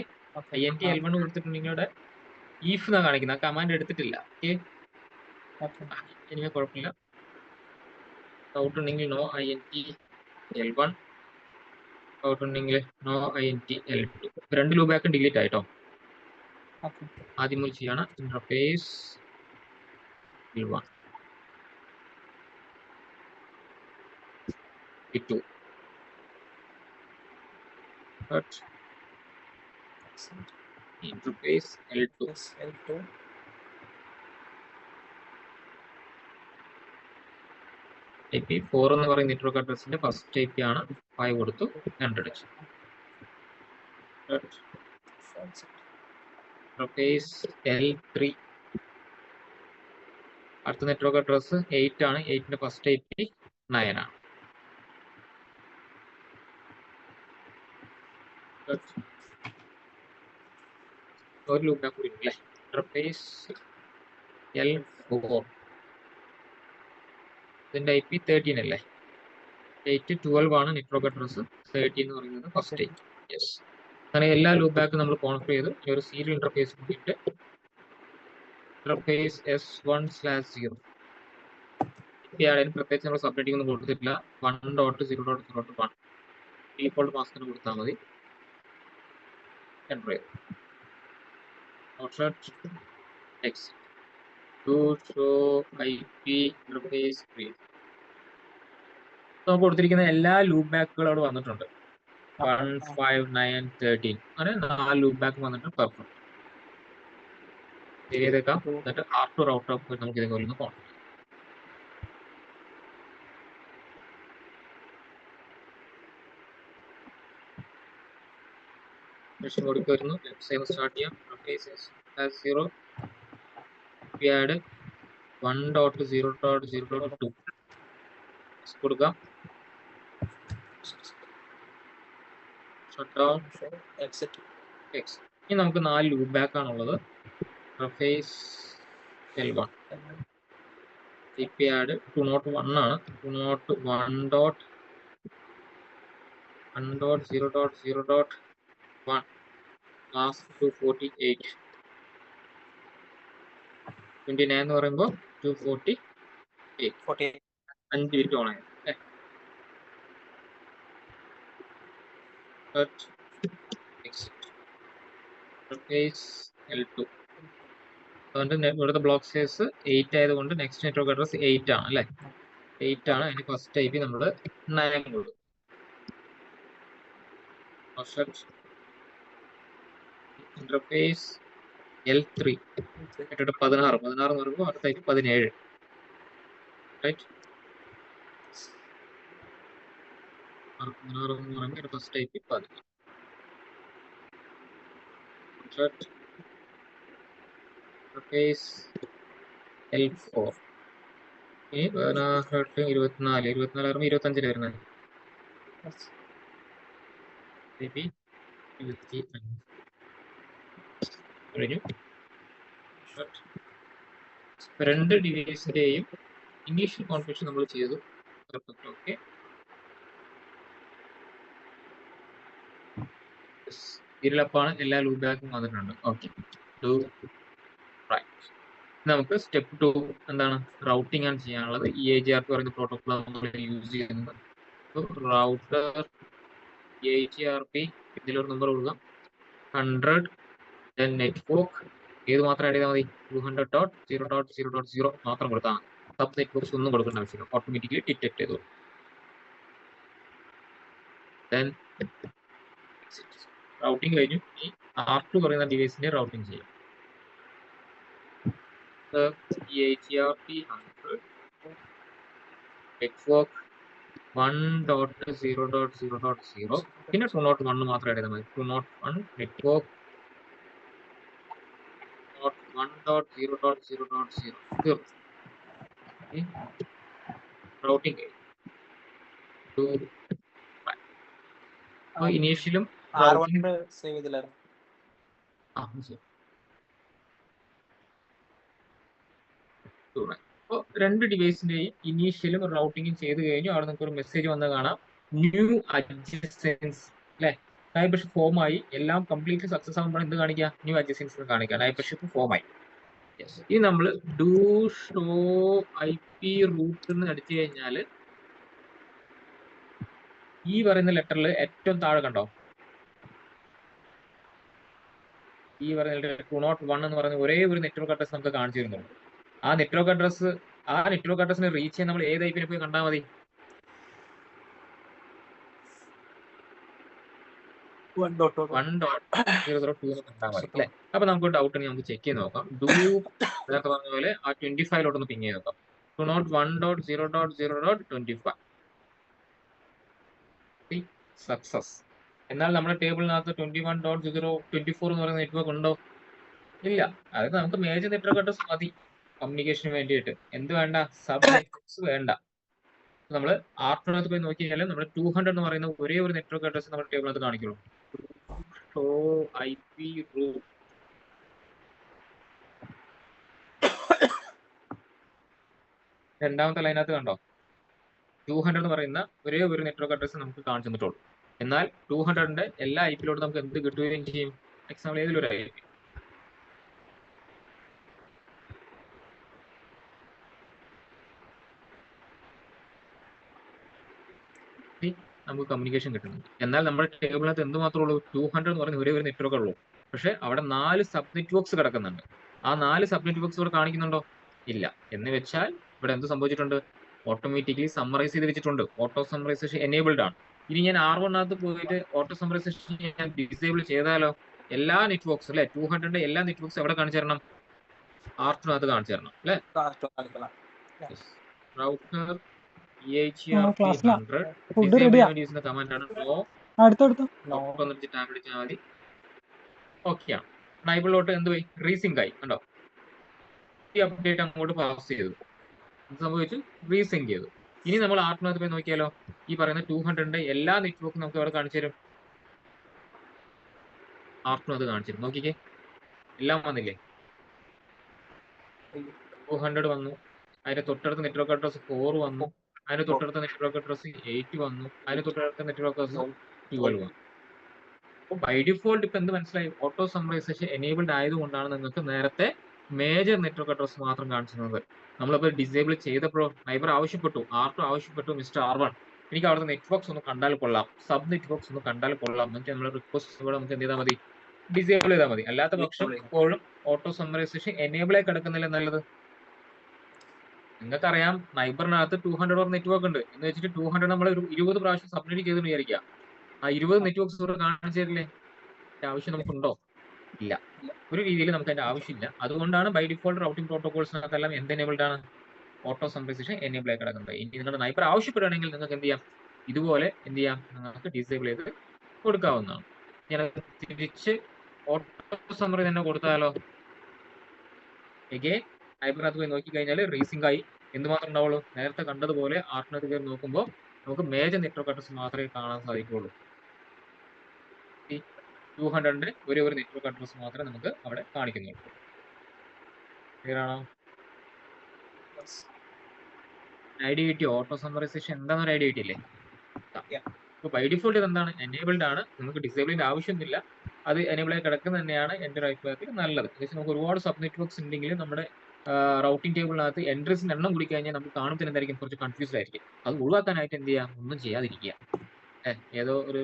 INT L1 കൊടുത്തിട്ടുണ്ടെങ്കിൽ ഇവിടെ ഈഫ് എന്നാണ് കാണിക്കുന്നത്. ആ കമാൻഡ് എടുത്തിട്ടില്ല. ഓക്കെ, എനിക്ക് കുഴപ്പമില്ല. ഡൗട്ട് ഉണ്ടെങ്കിൽ നോ INT L1, ഡൗട്ട് ഉണ്ടെങ്കിൽ no INT L2. 2 loop back delete ആയിട്ടോ. ആദ്യം ചെയ്യാണ് interface L1 P2 interface L2 IP 4 എന്ന് പറയുന്ന നെറ്റ്വർക്ക് അഡ്രസ്സിന്റെ ഫസ്റ്റ് IP ആണ്. 5 കൊടുത്തു, എൻ്റർ അടിച്ചു. ഇന്റർഫേസ് L3 അടുത്ത നെറ്റ്വർക്ക് അഡ്രസ് 8 ആണ്. 8ന്റെ ഫസ്റ്റ് IP 9 ആണ്. ഒരു ലൂപ്പ് ബാക്ക് കൂടി അല്ലേ. ഇന്റർഫേസ് L4 ഇതിന്റെ IP 13 അല്ലേ. 8 12 ആണ് നെറ്റ്വർക്ക് അഡ്രസ്. 13 എന്ന് പറയുന്നത് ഫസ്റ്റ് IP. യെസ്, അങ്ങനെ എല്ലാ ലൂപ്പ് ബാക്കും നമ്മൾ കോൺഫിഗർ ചെയ്തു. ഈ ഒരു സീരിയൽ ഇന്റർഫേസ് കൂടിയിട്ട് ഇന്റർഫേസ് S1/0 പ്രത്യേകിച്ച് നമ്മൾ സബ്മിറ്റിംഗ് ഒന്നും കൊടുത്തിട്ടില്ല. 1.0.0.1 ഡീഫോൾട്ട് മാസ്കിന് കൊടുത്താൽ മതി. എൻ്റർ ചെയ്തു. Exit to show IP interface screen. നമുക്ക് കൊടുത്തിരിക്കുന്ന എല്ലാ ലൂപ്പ് ബാക്കുകളും അവിടെ വന്നിട്ടുണ്ട്. 1, 5, 9, 13 അങ്ങനെ 4 ലൂപ്പ് ബാക്ക് വന്നിട്ട് പെർഫെക്റ്റ് ചെയ്തേക്കാം. എന്നിട്ട് R2 റൗട്ടർ നമുക്ക് ഇതേപോലെ ഒന്ന് പോകണം. മെഷീൻ കൊടുക്ക് വരുന്നു. സെയിം സ്റ്റാർട്ട് ചെയ്യാം. 0 add 1.0.0.2 കൊടുക്കാം. Shut down exit. ഇനി നമുക്ക് 4 ലൂപ്പ് ബാക്ക് ആണുള്ളത്. സർഫേസ് L1 ip add 201 ആണ്. 201.1.0.0.1 mask 248 29 എന്ന് പറയുമ്പോൾ 248 5 മിനിറ്റ് ഓൺ ആയി. സർഫേസ് L2 അതുകൊണ്ട് ഇവിടുത്തെ ബ്ലോക്ക് സൈസ് 8 ആയതുകൊണ്ട് നെക്സ്റ്റ് നെറ്റ്വർക്ക് അഡ്രസ് 8 ആണ് അല്ലേ. 8 ആണ്. അതിന് ഫസ്റ്റ് IP നമ്മൾ 9 കൊടുക്കും. ഇന്റർഫേസ് L3 എന്നിട്ട് 16 എന്ന് പറയുമ്പോൾ അടുത്ത IP 17. റൈറ്റ്. 16 എന്ന് പറയുമ്പോൾ ഫസ്റ്റ് IP 17. ഇന്റർഫേസ് L4 ഇനി 16 24 പറയുമ്പോൾ 25 വരുന്നത് IP 25 കഴിഞ്ഞു. രണ്ട് ഡിവൈസിന്റെയും ഇനീഷ്യൽ കോൺഫിഗറേഷൻ നമ്മൾ ചെയ്തു. ഓക്കെ, ഇതിലപ്പാണ് എല്ലാ ലൂപ്പ് ബാക്കും വന്നിട്ടുണ്ട്. ഓക്കെ, നമുക്ക് സ്റ്റെപ്പ് 2 എന്താണ്, റൗട്ടിംഗ് ആണ് ചെയ്യാനുള്ളത്. EIGRP പറയുന്ന പ്രോട്ടോകോൾ നമ്മൾ യൂസ് ചെയ്യുന്നത്. റൗട്ടർ EIGRP ഇതിലൊരു നമ്പർ കൊടുക്കാം 100. ദെൻ നെറ്റ്വർക്ക് ഏത് മാത്രം ആഡ് ചെയ്താൽ മതി, 200.0.0.0 മാത്രം കൊടുത്താൽ മതി. സബ് നെറ്റ്വർക്ക്സ് ഒന്നും കൊടുക്കേണ്ട ആവശ്യമില്ല, ഓട്ടോമാറ്റിക്കലി ഡിറ്റക്ട് ചെയ്തു. ദെൻ റൗട്ടിംഗ് കഴിഞ്ഞു. ഈ R2 പറയുന്ന ഡിവൈസിന്റെ റൗട്ടിംഗ് ചെയ്യാം. EIGRP 100 നെറ്റ്വർക്ക് 1.0.0.0 പിന്നെ 201 മാത്രം ആഡ് ചെയ്താൽ മതി. 201 നെറ്റ്വർക്ക് 1.0.0.0 റൗട്ടിംഗ് ഇനീഷ്യലും സേവ് ചെയ്തില്ലായിരുന്നു. അപ്പോൾ രണ്ട് ഡിവൈസിന്റെയും ഇനീഷ്യലും റൗട്ടിങ്ങും ചെയ്ത് കഴിഞ്ഞു. അവിടെ നിങ്ങൾക്ക് ഒരു മെസ്സേജ് വന്ന് കാണാം, ന്യൂ അഡ്ജസൻസ് അല്ലെ. നൈബർഷിപ്പ് ഫോം ആയി. എല്ലാം കംപ്ലീറ്റ്ലി സക്സസ് ആകുമ്പോൾ എന്ത് കാണിക്കുക, ന്യൂ അഡ്ജസൻസ് കാണിക്കുക, നൈബർഷിപ്പ് ഫോം ആയി. ഇനി നമ്മൾ ഡു ഷോ IP റൂട്ട് എന്ന് അടിച്ചു കഴിഞ്ഞാൽ ഈ പറയുന്ന ലെറ്ററിൽ ഏറ്റവും താഴെ കണ്ടോ, ഈ പറയുന്ന 201 എന്ന് പറയുന്ന ഒരേ ഒരു നെറ്റ്വർക്ക് അഡ്രസ് നമുക്ക് കാണിച്ചു തരുന്നുണ്ട്. ആ നെറ്റ്വർക്ക് അഡ്രസ്സിനെ റീച്ച് ചെയ്യാൻ നമ്മൾ ഏത് IP പോയി കണ്ടാൽ മതി, 1.0.2 കണ്ടാൽ മതി അല്ലെ. അപ്പൊ നമുക്ക് ഡൗട്ട് ഉണ്ടെങ്കിൽ നമുക്ക് ചെക്ക് ചെയ്ത് നോക്കാം. ഡു നേരത്തെ പറഞ്ഞ പോലെ ആ 25 പിങ് ചെയ്ത് നോക്കാം. 201.0.0.25 സക്സസ്. എന്നാൽ നമ്മുടെ ടേബിളിനകത്ത് 21.0.24 എന്ന് പറയുന്ന നെറ്റ്വർക്ക് ഉണ്ടോ? ഇല്ല. അതായത് നമുക്ക് മേജർ നെറ്റ്വർക്ക് അഡ്രസ് മതി കമ്മ്യൂണിക്കേഷന് വേണ്ടിയിട്ട്. എന്ത് വേണ്ട, സബ് നെറ്റ്വർക്ക്സ് വേണ്ട. നമ്മൾ R2 പോയി നോക്കി കഴിഞ്ഞാൽ നമ്മൾ 200 എന്ന് പറയുന്ന ഒരേ ഒരു നെറ്റ്വർക്ക് അഡ്രസ് നമ്മുടെ ടേബിളിനകത്ത് കാണിക്കുള്ളൂ. ഷോ IP റൂട്ട് രണ്ടാമത്തെ ലൈനകത്ത് കണ്ടോ, 200 എന്ന് പറയുന്ന ഒരേ ഒരു നെറ്റ്വർക്ക് അഡ്രസ് നമുക്ക് കാണിച്ചു തന്നിട്ടുള്ളൂ. എന്നാൽ 200ന്റെ എല്ലാ IP-ലോട്ടും നമുക്ക് എന്ത് കിട്ടുകയും ചെയ്യും, എക്സാമ്പിൾ ഏതിലൊരു IP നമുക്ക് കമ്മ്യൂണിക്കേഷൻ കിട്ടുന്നുണ്ട്. എന്നാൽ നമ്മുടെ ടേബിളിനകത്ത് എന്ത് മാത്രമേ ഉള്ളൂ, 200 എന്ന് പറയുന്ന ഒരേ ഒരു നെറ്റ്വർക്ക് ഉള്ളൂ. പക്ഷെ അവിടെ 4 സബ് നെറ്റ്വർക്ക്സ് കിടക്കുന്നുണ്ട്. ആ 4 സബ് നെറ്റ്വർക്ക്സ് ഇവിടെ കാണിക്കുന്നുണ്ടോ? ഇല്ല. എന്ന് വെച്ചാൽ ഇവിടെ എന്ത് സംഭവിച്ചിട്ടുണ്ട്, ഓട്ടോമാറ്റിക്കലി സമ്മറൈസ് ചെയ്ത് വെച്ചിട്ടുണ്ട്. ഓട്ടോ സമ്മറൈസേഷൻ എനേബിൾഡ് ആണ്. ഇനി ഞാൻ R1 പോയിട്ട് ഓട്ടോ സമ്മറൈസേഷൻ ഞാൻ ഡിസേബിൾ ചെയ്താലോ, എല്ലാ നെറ്റ്വർക്ക്സ് അല്ലെ, 200ന്റെ എല്ലാ നെറ്റ്വർക്ക്സ് എവിടെ കാണിച്ചു തരണം, R2 കാണിച്ചു തരണം അല്ലെ. റൗട്ടർ EIGRP 100 കമാൻഡ് ആണ് ടാബ് അടിച്ചാൽ മതി. ഓക്കെയാണ്. നൈബിളിലോട്ട് എന്ത് പോയി, റീസിങ്ക് ആയി കണ്ടോ. ഈ അപ്ഡേറ്റ് അങ്ങോട്ട് പാസ് ചെയ്തു. എന്ത് സംഭവിച്ചു? റീസിങ്ക് ചെയ്തു. ഇനി നമ്മൾ ആർട്ടിനകത്ത് പോയി നോക്കിയാലോ, ഈ പറയുന്ന 200ന്റെ എല്ലാ നെറ്റ്വർക്കും നമുക്ക് അവിടെ കാണിച്ചു തരും. ആർട്ടിനകത്ത് കാണിച്ചു തരും. നോക്കിക്കേ, എല്ലാം വന്നില്ലേ? 200 വന്നു, അതിന്റെ തൊട്ടടുത്ത നെറ്റ്വർക്ക് അഡ്രസ് 4 വന്നു, അതിന്റെ തൊട്ടടുത്ത നെറ്റ്വർക്ക് അഡ്രസ് 8 വന്നു, അതിന്റെ തൊട്ടടുത്ത നെറ്റ്വർക്ക് അഡ്രസ് 12 വന്നു. അപ്പൊ ബൈ ഡിഫോൾട്ട് ഇപ്പൊ എന്ത് മനസ്സിലായി? ഓട്ടോ സമ്മറൈസേഷൻ എനേബിൾഡ് ആയതുകൊണ്ടാണ് നിങ്ങൾക്ക് നേരത്തെ മേജർ നെറ്റ്വർക്ക് അഡ്രസ് മാത്രം കാണിച്ചിരുന്നത്. നമ്മളിപ്പോൾ ഡിസേബിൾ ചെയ്തപ്പോഴോ നൈബർ ആവശ്യപ്പെട്ടു, R2 ആവശ്യപ്പെട്ടു, മിസ്റ്റർ R1 എനിക്ക് അവിടുത്തെ നെറ്റ്വർക്ക്സ് ഒന്ന് കണ്ടാൽ കൊള്ളാം, സബ് നെറ്റ്വർക്ക്സ് ഒന്ന് കണ്ടാൽ കൊള്ളാം, എന്നിട്ട് നമ്മൾ റിക്വസ്റ്റ് കൂടെ നമുക്ക് എന്ത് ചെയ്താൽ മതി? ഡിസേബിൾ ചെയ്താൽ മതി. അല്ലാത്ത പക്ഷം ഇപ്പോഴും ഓട്ടോ സമ്മറൈസേഷൻ എനേബിൾ ആയി കിടക്കുന്നില്ല നല്ലത്. നിങ്ങൾക്കറിയാം നൈബറിനകത്ത് 200 നെറ്റ്വർക്ക് ഉണ്ട് എന്ന് വെച്ചിട്ട് 200 നമ്മൾ ഒരു 20 പ്രാവശ്യം സബ്മിറ്റ് ചെയ്തെന്ന് വിചാരിക്കുക, ആ 20 നെറ്റ്വർക്ക്സ് ഇവിടെ കാണിച്ചു തരില്ലേ? ആവശ്യം നമുക്കുണ്ടോ? ഇല്ല. ഒരു രീതിയിൽ നമുക്ക് അതിന്റെ ആവശ്യമില്ല. അതുകൊണ്ടാണ് ബൈ ഡിഫോൾട്ട് റൗട്ടിംഗ് പ്രോട്ടോകോൾസിനകത്തെല്ലാം എന്ത് എനേബിൾഡ് ആണ്? ഓട്ടോ സമ്മറൈസേഷൻ എനേബിൾ ആയി കിടക്കുന്നത്. ഇനി നിങ്ങളുടെ നൈബർ ആവശ്യപ്പെടുകയാണെങ്കിൽ നിങ്ങൾക്ക് എന്ത് ചെയ്യാം? ഇതുപോലെ എന്ത് ചെയ്യാം? നിങ്ങൾക്ക് ഡിസേബിൾ ചെയ്ത് കൊടുക്കാവുന്നതാണ്. ഞാൻ തിരിച്ച് ഓട്ടോ സമ്മറി തന്നെ കൊടുത്താലോ? എഗെയിൻ നൈബറിനകത്ത് പോയി നോക്കിക്കഴിഞ്ഞാൽ റീസിംഗ് ആയി. എന്തുമാത്രം ഉണ്ടാവുള്ളൂ? നേരത്തെ കണ്ടതുപോലെ ആർട്ടിനകത്ത് കയറി നോക്കുമ്പോൾ നമുക്ക് മേജർ നെറ്റ്വർക്ക് അഡ്രസ് മാത്രമേ കാണാൻ സാധിക്കുള്ളൂ. 200ന്റെ ഒരു നെറ്റ്വർക്ക് അഡ്രസ് മാത്രമേ നമുക്ക് അവിടെ കാണിക്കുന്നുള്ളൂ. ക്ലിയർ ആണോ? ഐഡി കിട്ടി. ഓട്ടോ സമ്മറൈസേഷൻ എന്താണെന്നൊരു ഐഡിയ കിട്ടിയില്ലേ? ഇപ്പൊ ബൈ ഡിഫോൾട്ട് എന്താണ്? എനേബിൾഡ് ആണ്. നമുക്ക് ഡിസേബിളിന്റെ ആവശ്യമൊന്നുമില്ല. അത് എനേബിൾ ആയി കിടക്കുന്നത് തന്നെയാണ് എന്റെ ഒരു അഭിപ്രായത്തിൽ നല്ലത്. നമുക്ക് ഒരുപാട് സബ് നെറ്റ്വർക്ക്സ് ഉണ്ടെങ്കിൽ നമ്മുടെ റൗട്ടിംഗ് ടേബിളിനകത്ത് എൻട്രീസിന്റെ എണ്ണം കൂടി കഴിഞ്ഞാൽ നമുക്ക് കാണുമ്പോൾ എന്തായിരിക്കും? കുറച്ച് കൺഫ്യൂസ്ഡ് ആയിരിക്കും. അത് ഒഴിവാക്കാനായിട്ട് എന്ത് ചെയ്യാം? ഒന്നും ചെയ്യാതിരിക്കുക. ഏതോ ഒരു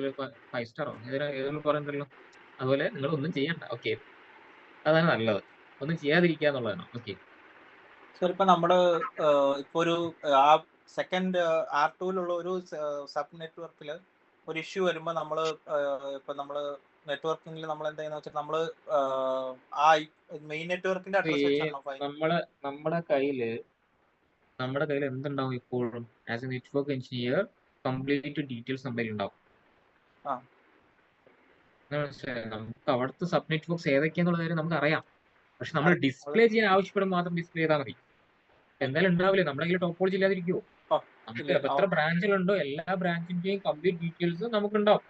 5 സ്റ്റാറോ ഏതോ പറയുന്നല്ലോ, അതുപോലെ നിങ്ങൾ ഒന്നും ചെയ്യണ്ട. ഓക്കെ, അതാണ് നല്ലത്. ഒന്നും ചെയ്യാതിരിക്കുക എന്നുള്ളതാണ്. ഓക്കെ സർ, ഇപ്പൊ നമ്മള് ഇപ്പൊ ഒരു ആ സെക്കൻഡ് R2ലുള്ള ഒരു സബ് നെറ്റ്വർക്കിൽ ഒരു ഇഷ്യൂ വരുമ്പോൾ നമ്മള് ഇപ്പൊ നമ്മള് നെറ്റ്വർക്കിംഗിൽ നമ്മൾ എന്താ ചെയ്യുന്ന വെച്ചാൽ നമ്മള് ആ മെയിൻ നെറ്റ്വർക്കിന്റെ അഡ്രസ് വെച്ചാണോ നമ്മുടെ കയ്യില് എന്തുണ്ടാവും? ഇപ്പോഴും as A network engineer complete details നമ്മുടെ ഉണ്ടാവും. നമുക്ക് അവിടുത്തെ സബ് നെറ്റ്വർക്ക്സ് ഏതൊക്കെയാന്നുള്ള കാര്യം നമുക്ക് അറിയാം. പക്ഷെ നമ്മൾ ഡിസ്പ്ലേ ചെയ്യാൻ ആവശ്യപ്പെടുമ്പോൾ മാത്രം ഡിസ്പ്ലേ ചെയ്താൽ മതി. എന്തായാലും ഉണ്ടാവില്ലേ? നമ്മുടെ കയ്യിൽ ടോപ്പോളജി ഇല്ലാതിരിക്കുമോ? നമുക്ക് എത്ര ബ്രാഞ്ചുകളുണ്ടോ എല്ലാ ബ്രാഞ്ചിന്റെയും കംപ്ലീറ്റ് ഡീറ്റെയിൽസ് നമുക്കുണ്ടാവും,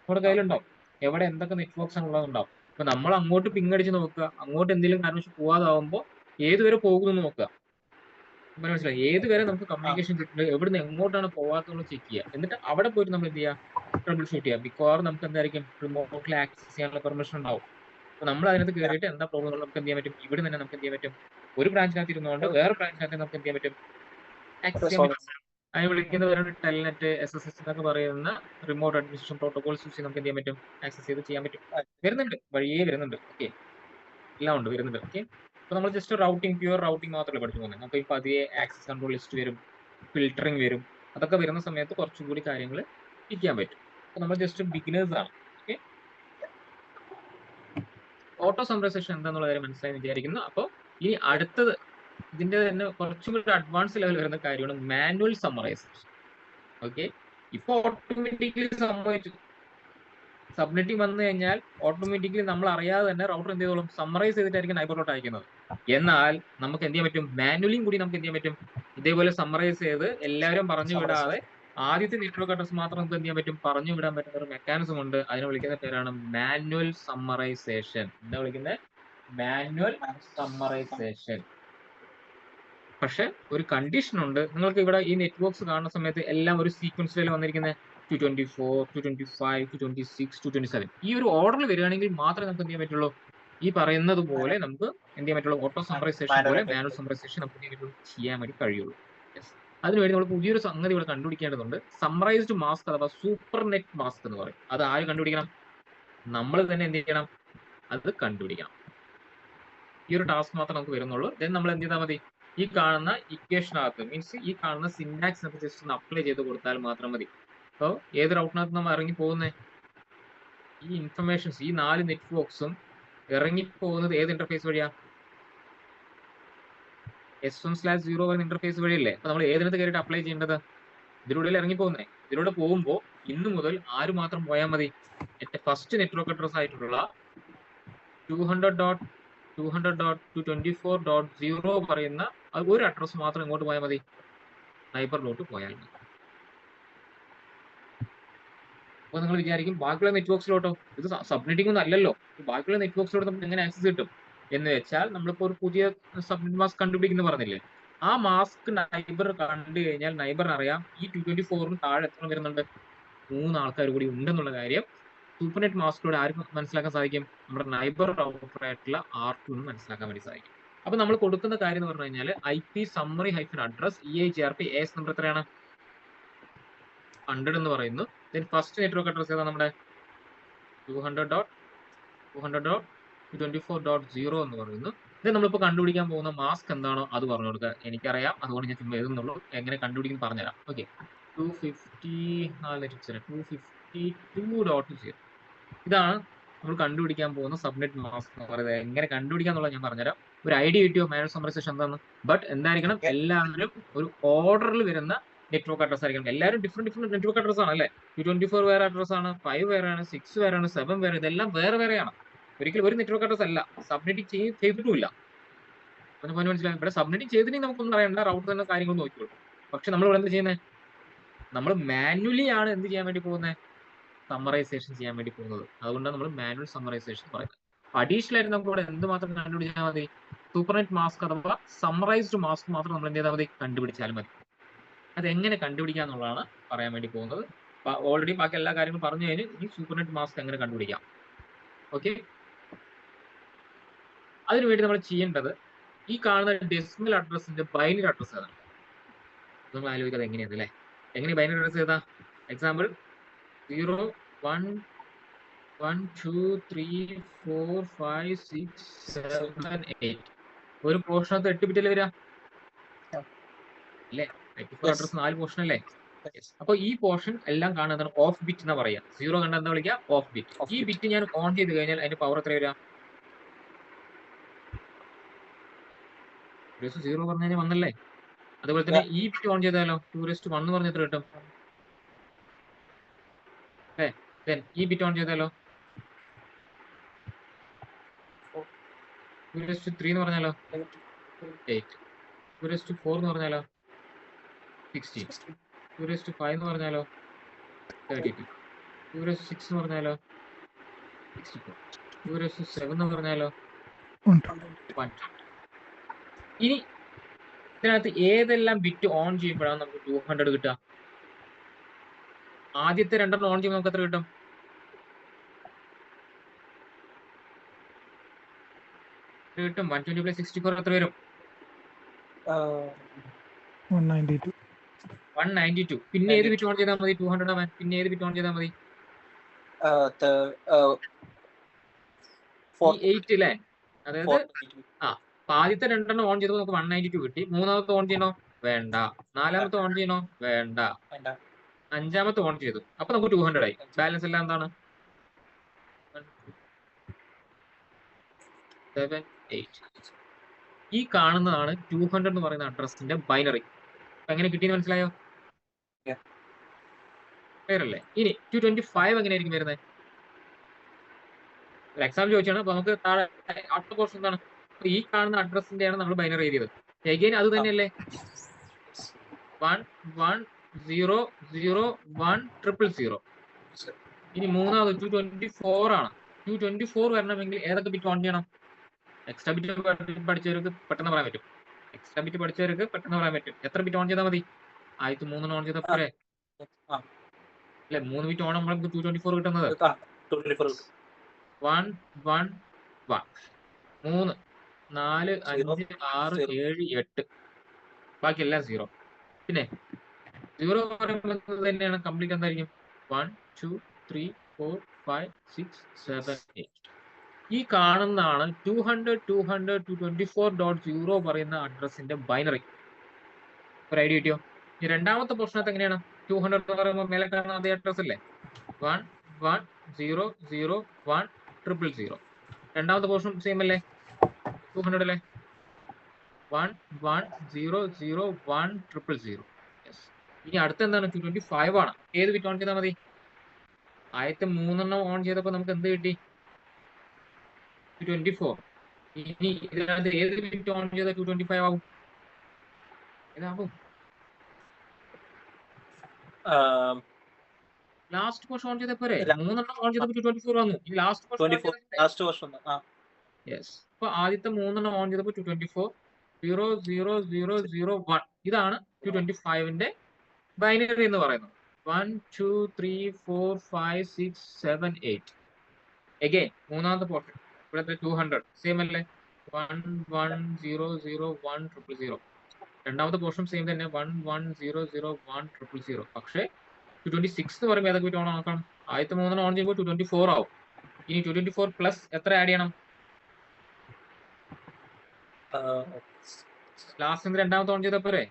നമ്മുടെ കയ്യിലുണ്ടാവും. എവിടെ എന്തൊക്കെ നെറ്റ്വർക്ക്സ് ആണുള്ളതുണ്ടാവും. അപ്പൊ നമ്മൾ അങ്ങോട്ട് പിങ് അടിച്ച് നോക്കുക, അങ്ങോട്ട് എന്തെങ്കിലും കാരണം പോവാതാവുമ്പോൾ ഏതുവരെ പോകുമെന്ന് നോക്കുക. മനസ്സിലായി? ഏതുവരെ നമുക്ക് കമ്മ്യൂണിക്കേഷൻ കിട്ടുന്നത്, എവിടുന്ന് എങ്ങോട്ടാണ് പോവാത്തതെന്ന് ചെക്ക് ചെയ്യുക. എന്നിട്ട് അവിടെ പോയിട്ട് നമ്മൾ എന്ത് ചെയ്യുക? ട്രബിൾ ഷൂട്ട് ചെയ്യുക. മിക്കവാറും നമുക്ക് എന്തായിരിക്കും? റിമോട്ടിൽ ആക്സസ് ചെയ്യാനുള്ള പെർമിഷൻ ഉണ്ടാവും. അപ്പൊ നമ്മൾ അതിനകത്ത് കയറിയിട്ട് എന്താ പ്രോബ്ലം നമുക്ക് എന്ത് ചെയ്യാൻ പറ്റും? ഇവിടെ തന്നെ നമുക്ക് എന്ത് ചെയ്യാൻ പറ്റും? ഒരു ബ്രാഞ്ചിനകത്ത് ഇരുന്നുകൊണ്ട് വേറെ ബ്രാഞ്ചിനകത്ത് നമുക്ക് എന്ത് ചെയ്യാൻ പറ്റും? ആക്സസ് ചെയ്യാൻ പറ്റും. അതിന് വിളിക്കുന്നവരാണ് ടെൽനെറ്റ്, SSH എന്നൊക്കെ പറയുന്ന റിമോട്ട് അഡ്മിനിസ്ട്രേഷൻ പ്രോട്ടോകോൾസ് യൂസ് ചെയ്ത് നമുക്ക് എന്ത് ചെയ്യാൻ പറ്റും? ആക്സസ് ചെയ്ത് ചെയ്യാൻ പറ്റും. വരുന്നുണ്ട്, വഴിയേ വരുന്നുണ്ട്. ഓക്കെ, എല്ലാം ഉണ്ട്, വരുന്നുണ്ട്. ഓക്കെ, അപ്പൊ നമ്മൾ ജസ്റ്റ് റൗട്ടിംഗ്, പ്യൂർ റൗട്ടിംഗ് മാത്രമല്ല പഠിച്ചു പോകുന്നത്. നമുക്ക് ഇപ്പൊ പതിയെ ആക്സസ് കൺട്രോൾ ലിസ്റ്റ് വരും, ഫിൽറ്ററിംഗ് വരും. അതൊക്കെ വരുന്ന സമയത്ത് കുറച്ചുകൂടി കാര്യങ്ങൾ ചെയ്യാൻ പറ്റും. അപ്പൊ നമ്മൾ ജസ്റ്റ് ബിഗിനേഴ്സ് ആണ്. ഓക്കെ, ഓട്ടോ സമ്മറൈസേഷൻ എന്താന്നുള്ള കാര്യം മനസ്സിലായി വിചാരിക്കുന്നു. അപ്പോൾ ഇനി അടുത്തത് ഇതിന്റെ തന്നെ കുറച്ചും കൂടി അഡ്വാൻസ് ലെവൽ വരുന്ന കാര്യമാണ് മാനുവൽ സമ്മറൈസേഷൻ. ഓക്കെ, ഇപ്പൊ ഓട്ടോമാറ്റിക്കലി സംഭവിച്ചു. സബ്നെറ്റിംഗ് വന്നു കഴിഞ്ഞാൽ ഓട്ടോമാറ്റിക്കലി നമ്മൾ അറിയാതെ തന്നെ റൗട്ടർ എന്ത് ചെയ്തോളും? സമ്മറൈസ് ചെയ്തിട്ടായിരിക്കും നൈബറിലോട്ട് അയക്കുന്നത്. എന്നാൽ നമുക്ക് എന്ത് ചെയ്യാൻ പറ്റും? മാനുവലിയും കൂടി നമുക്ക് എന്ത് ചെയ്യാൻ പറ്റും? ഇതേപോലെ സമ്മറൈസ് ചെയ്ത് എല്ലാവരും പറഞ്ഞു വിടാതെ ആദ്യത്തെ നെറ്റ്വർക്ക് അഡ്രസ് മാത്രം നമുക്ക് എന്ത് ചെയ്യാൻ പറ്റും? പറഞ്ഞു വിടാൻ പറ്റുന്ന ഒരു മെക്കാനിസം ഉണ്ട്. അതിനെ വിളിക്കുന്ന പേരാണ് മാനുവൽ സമ്മറൈസേഷൻ. എന്താ വിളിക്കുന്നത്? Manual summarisation. പക്ഷെ ഒരു കണ്ടീഷൻ ഉണ്ട്. നിങ്ങൾക്ക് ഇവിടെ ഈ നെറ്റ്വർക്ക്സ് കാണുന്ന സമയത്ത് എല്ലാം ഒരു സീക്വൻസിൽ വന്നിരിക്കുന്നത് 224, 225, 226, 227 ഈ ഒരു ഓർഡറിൽ വരികയാണെങ്കിൽ മാത്രമേ നമുക്ക് എന്ത് ചെയ്യാൻ പറ്റുള്ളൂ? ഈ പറയുന്നത് പോലെ നമുക്ക് എന്ത് ചെയ്യാൻ പറ്റുള്ളൂ? ഓട്ടോ സമ്മറൈസേഷൻ പോലെ മാനുവൽ സമ്മറൈസേഷൻ നമുക്ക് ചെയ്യാൻ വേണ്ടി കഴിയുള്ളൂ. അതിനുവേണ്ടി നമ്മൾ പുതിയൊരു സംഗതി ഇവിടെ കണ്ടുപിടിക്കേണ്ടതുണ്ട്. സമ്മറൈസ്ഡ് മാസ്ക് അഥവാ സൂപ്പർ നെറ്റ് മാസ്ക് എന്ന് പറയും. അത് ആര് കണ്ടുപിടിക്കണം? നമ്മൾ തന്നെ എന്ത് ചെയ്യണം? അത് കണ്ടുപിടിക്കണം. ഈ ഒരു ടാസ്ക് മാത്രമേ നമുക്ക് വരുന്നുള്ളൂ. ദെൻ നമ്മൾ എന്ത് ചെയ്താൽ മതി? ഈ കാണുന്ന ഇക്വേഷനകത്ത് മീൻസ് ഈ കാണുന്ന സിന്റാക്സ് നമുക്ക് ജസ്റ്റ് ഒന്ന് അപ്ലൈ ചെയ്ത് കൊടുത്താൽ മാത്രം മതി. അപ്പോൾ ഏത് റൗട്ടിനകത്ത് നമ്മൾ ഇറങ്ങി പോകുന്നത്? ഈ ഇൻഫർമേഷൻസ്, ഈ 4 നെറ്റ്വർക്ക്സും ഇറങ്ങി പോകുന്നത് ഏത് ഇന്റർഫേസ് വഴിയാ? S1/0 എന്ന ഇന്റർഫേസ് വഴിയല്ലേ? അപ്പൊ നമ്മൾ ഏതിനകത്ത് കയറിയിട്ട് അപ്ലൈ ചെയ്യേണ്ടത്? ഇതിലൂടെ ഇറങ്ങി പോകുന്നേ. ഇതിലൂടെ പോകുമ്പോൾ ഇന്ന് മുതൽ ആര് മാത്രം പോയാൽ മതി? ഫസ്റ്റ് നെറ്റ്വർക്ക് അഡ്രസ് ആയിട്ടുള്ള 200.224.0 പറയുന്ന ഒരു അഡ്രസ് മാത്രം ഇങ്ങോട്ട് പോയാൽ മതി, നൈബറിലോട്ട് പോയാൽ മതി. അപ്പൊ നിങ്ങൾ വിചാരിക്കും ബാക്കിയുള്ള നെറ്റ്വർക്സിലോട്ടോ, ഇത് സബ്നെറ്റിംഗ് ഒന്നും അല്ലല്ലോ, ബാക്കിയുള്ള നെറ്റ്വർക്സിലോട്ട് നമുക്ക് എങ്ങനെ ആക്സസ് കിട്ടും എന്ന് വെച്ചാൽ, നമ്മളിപ്പോ ഒരു പുതിയ സബ്നെറ്റ് മാസ്ക് കണ്ടുപിടിക്കുന്നു പറഞ്ഞില്ലേ, ആ മാസ്ക് നൈബർ കണ്ടു കഴിഞ്ഞാൽ നൈബറിന് അറിയാം ഈ 224 താഴെ എത്ര വരുന്നുണ്ട്, 3 ആൾക്കാർ കൂടി ഉണ്ടെന്നുള്ള കാര്യം സൂപ്പർനെറ്റ് മാസ്കിലൂടെ ആർക്ക് മനസ്സിലാക്കാൻ സാധിക്കും, നമ്മുടെ നൈബർ റൗട്ടർ ആയിട്ടുള്ള R2 മനസ്സിലാക്കാൻ വേണ്ടി സാധിക്കും. അപ്പൊ നമ്മൾ കൊടുക്കുന്ന കാര്യം എന്ന് പറഞ്ഞു കഴിഞ്ഞാൽ IP summary hyphen address EIGRP AS number എത്രയാണ്, 100 എന്ന് പറയുന്നു. ദെൻ ഫസ്റ്റ് നെറ്റ്വർക്ക് അഡ്രസ് ഏതാ, നമ്മുടെ 200.224.0 എന്ന് പറയുന്നു. ഇത് നമ്മളിപ്പോൾ കണ്ടുപിടിക്കാൻ പോകുന്ന മാസ്ക് എന്താണോ അത് പറഞ്ഞു കൊടുക്കുക. എനിക്കറിയാം, അതുകൊണ്ട് ഞാൻ ചുമ്മാ എഴുതുന്നുള്ളൂ, എങ്ങനെ കണ്ടുപിടിക്കുന്നു പറഞ്ഞുതരാം. ഓക്കെ, 252.0 ഇതാണ് നമ്മൾ കണ്ടുപിടിക്കാൻ പോകുന്ന സബ്നെറ്റ് മാസ്ക് എന്ന് പറയുന്നത്. എങ്ങനെ കണ്ടുപിടിക്കാന്നുള്ളത് ഞാൻ പറഞ്ഞുതരാം. ഒരു ഐഡിയ കിട്ടിയോ മാനുവൽ സമ്മറൈസേഷൻ എന്താന്ന്? ബട്ട് എന്തായിരിക്കണം, എല്ലാവരും ഒരു ഓർഡറിൽ വരുന്ന നെറ്റ്വർക്ക് അഡ്രസ് ആയിരിക്കണം. എല്ലാവരും ഡിഫറെന്റ് നെറ്റ്വർക്ക് അഡ്രസ് ആണ് അല്ലേ. 224 വേറെ അഡ്രസ് ആണ്, 5 വേറെയാണ്, 6 വേറെയാണ്, 7 വേറെ, ഇതെല്ലാം വേറെ വേറെയാണ്. ഒരിക്കലും ഒരു നെറ്റ്വർക്ക് അഡ്രസ് അല്ല. സബ്നെറ്റിംഗ് ചെയ്തിട്ടുമില്ല. മനസ്സിലായി. ഇവിടെ സബ്നെറ്റിംഗ് ചെയ്തിട്ടുണ്ടെങ്കിൽ നമുക്കൊന്നും അറിയണ്ട, റൗട്ടർ തന്നെ കാര്യങ്ങൾ നോക്കിക്കോളും. പക്ഷെ നമ്മൾ ഇവിടെ എന്ത് ചെയ്യുന്നത്, നമ്മൾ മാനുവലി ആണ് എന്ത് ചെയ്യാൻ വേണ്ടി പോകുന്നത്, സമ്മറൈസേഷൻ ചെയ്യാൻ വേണ്ടി പോകുന്നത്. അതുകൊണ്ടാണ് നമ്മൾ മാനുവൽ സമ്മറൈസേഷൻ പറയുന്നത്. അഡീഷണൽ ആയിട്ട് നമുക്ക് ഇവിടെ എന്ത് മാത്രം കണ്ടുപിടിച്ചാൽ മതി, സൂപ്പർനെറ്റ് മാസ്ക് അഥവാ സമ്മറൈസ്ഡ് മാസ്ക് മാത്രം നമ്മൾ എന്ത് ചെയ്താൽ മതി, കണ്ടുപിടിച്ചാൽ മതി. അത് എങ്ങനെ കണ്ടുപിടിക്കുക എന്നുള്ളതാണ് പറയാൻ വേണ്ടി പോകുന്നത്. ഓൾറെഡി ബാക്കി എല്ലാ കാര്യങ്ങളും പറഞ്ഞു കഴിഞ്ഞ് ഈ സൂപ്പർനെറ്റ് മാസ്ക് എങ്ങനെ കണ്ടുപിടിക്കാം. ഓക്കെ, അതിനുവേണ്ടി നമ്മൾ ചെയ്യേണ്ടത് ഈ കാണുന്ന ഡെസിമൽ അഡ്രസ്സിന്റെ ബൈനറി അഡ്രസ് ഏതാണ്. നമ്മൾ ആലോചിക്കാതെ എങ്ങനെയാണ് അല്ലേ, എങ്ങനെ ബൈനറി അഡ്രസ് ഏതാ. എക്സാമ്പിൾ 0 1 1 2 3 4 5 6 7 8 ഒരു പോർഷനകത്ത് 8 ബിറ്റല്ലേ വരിക അല്ലേ. 84 അഡ്രസ് 4 പോർഷൻ അല്ലേ. അപ്പൊ ഈ പോർഷൻ എല്ലാം കാണുന്നതാണ് ഓഫ് ബിറ്റ് എന്ന് പറയാം. 0 കണ്ട എന്താ വിളിക്കുക, ഓഫ് ബിറ്റ്. ഈ ബിറ്റ് ഞാൻ ഓൺ ചെയ്ത് കഴിഞ്ഞാൽ അതിന്റെ പവർ എത്ര വരിക, 0 പറഞ്ഞു കഴിഞ്ഞാൽ വന്നല്ലേ. അതുപോലെ തന്നെ ഈ ബിറ്റ് ഓൺ ചെയ്താലോ 2:1 പറഞ്ഞ എത്ര കിട്ടും. ഈ ബിറ്റ് ഓൺ ചെയ്താലോ 2:3 എന്ന് പറഞ്ഞാലോ 8, 2:4 എന്ന് പറഞ്ഞാലോ 16, 2:5 എന്ന് പറഞ്ഞാലോ 32, 2:6 എന്ന് പറഞ്ഞാലോ 64, 2:7 എന്ന് പറഞ്ഞാലോ 120. ഇനി ഇതിനകത്ത് ഏതെല്ലാം ബിറ്റ് ഓൺ ചെയ്യുമ്പോഴാണ് നമുക്ക് 200 കിട്ടുക. ആദ്യത്തെ 2 ഓൺ ചെയ്യുമ്പോൾ നമുക്ക് എത്ര കിട്ടും, കിട്ടും 120 + 64 എത്ര വരും, 192. പിന്നെ ഏത് ബിറ്റ് ഓൺ ചെയ്താൽ മതി, 200 ആവാൻ പിന്നെ ഏത് ബിറ്റ് ഓൺ ചെയ്താൽ മതി, 8 അല്ലേ. അതായത് ആദ്യത്തെ 2 ഓൺ ചെയ്തപ്പോൾ നമുക്ക് 192 കിട്ടി. മൂന്നാമത്തെ ഓൺ ചെയ്യണോ, വേണ്ട. നാലാമത്തെ ഓൺ ചെയ്യണോ, വേണ്ട. അഞ്ചാമത്തെ ഓൺ ചെയ്തു, അപ്പൊ നമുക്ക് 200 ആയി. ബാലൻസ് എല്ലാം എന്താണ്, 7 8. ഈ കാണുന്നതാണ് 200 എന്ന് പറയുന്ന അഡ്രസ്സിന്റെ ബൈനറി. എങ്ങനെ കിട്ടിയെന്ന് മനസ്സിലായോ, ക്ലിയർ അല്ലേ. ഇനി 225 എങ്ങനെയായിരിക്കും വരുന്നത്, ഒരു എക്സാമ്പിൾ ചോദിച്ചാണ്. അപ്പൊ നമുക്ക് താഴെ അടുത്ത പോർഷൻ എന്താണ്, ഈ കാണുന്ന അഡ്രസ്സിന്റെയാണ് നമ്മൾ ബൈനറി എഴുതിയത്. എഗെയിൻ അത് തന്നെയല്ലേ, 1 1 0 0 1 000. ഇനി മൂന്നാമത് 224 ആണ്. 224 വരണമെങ്കിൽ ഏതൊക്കെ ബിറ്റ് ഓൺ ചെയ്യണം, എക്സ്ട്രാ ബിറ്റ് പഠിച്ചവർക്ക് പെട്ടെന്ന് പറയാൻ പറ്റും. എത്ര ബിറ്റ് ഓൺ ചെയ്താൽ മതി, ആദ്യത്തെ 3 ഓൺ ചെയ്താൽ പോരെ അല്ലെ. 3 ബിറ്റ് ഓൺ ആകുമ്പോൾ 224 കിട്ടുന്നത്. 1 1 1 3 4 5 6 7 8 ബാക്കി എല്ലാം 0. പിന്നെ 0 പറയുമ്പോൾ തന്നെയാണ് കംപ്ലീറ്റ് എന്തായിരിക്കും, 1 2 3 4 5 6 7 8. ഈ കാണുന്നതാണ് 200.224.0 പറയുന്ന അഡ്രസ്സിന്റെ ബൈനറി. ഒരു ഐഡിയ കിട്ടിയോ. ഈ രണ്ടാമത്തെ പോർഷനകത്ത് എങ്ങനെയാണ്, 200 എന്ന് പറയുമ്പോൾ മേലെ കാണുന്ന അതേ അഡ്രസ് അല്ലേ, 1 1 0 0 1 000. രണ്ടാമത്തെ പോർഷൻ സെയിം അല്ലേ, 200 അല്ലേ, 1 1 0 0 1 000. ഇനി അടുത്ത എന്താണ്, 225 ആണ്. ഏത് ബിറ്റ് ഓൺ ചെയ്താൽ മതി, ആദ്യത്തെ 3 ഓൺ ചെയ്തപ്പോൾ നമുക്ക് എന്ത് കിട്ടി, 224. ഇനി ഇതിനകത്ത് ഏത് ബിറ്റ് ഓൺ ചെയ്താൽ 225 ആവും? ഏതാവും? ലാസ്റ്റ് പോർഷൻ ഓൺ ചെയ്ത പോരെ? 3 ഓൺ ചെയ്തപ്പോൾ 224 വന്നു. ഈ ലാസ്റ്റ് പോർഷൻ ഓൺ ചെയ്തത് ലാസ്റ്റ് പോർഷൻ. യെസ്. അപ്പൊ ആദ്യത്തെ 3 ഓൺ ചെയ്തപ്പോൾ 224 0 0 0 0 1 ഇതാണ് 225ന്റെ ബൈനറി എന്ന് പറയുന്നത്. 1 2 3 4 5 6 7 8. അഗൈൻ മൂന്നാമത്തെ പോർഷൻ ഇവിടുത്തെ 200 സെയിം അല്ലേ? 1 1 0 0 1 0 0. രണ്ടാമത്തെ പോർഷൻ സെയിം തന്നെ 1 1 0 0 1 0 0. പക്ഷേ 226 എന്ന് പറയുമ്പോൾ ഏതൊക്കെ ബിറ്റ് ഓൺ ആക്കണം? ആദ്യത്തെ 3 ഓൺ ചെയ്യുമ്പോൾ 224 ആവും. ഇനി 224 പ്ലസ് എത്ര ആഡ് ചെയ്യണം? ലാസ്റ്റ് രണ്ടാമത്തെ ഓൺ ചെയ്ത പോരെ?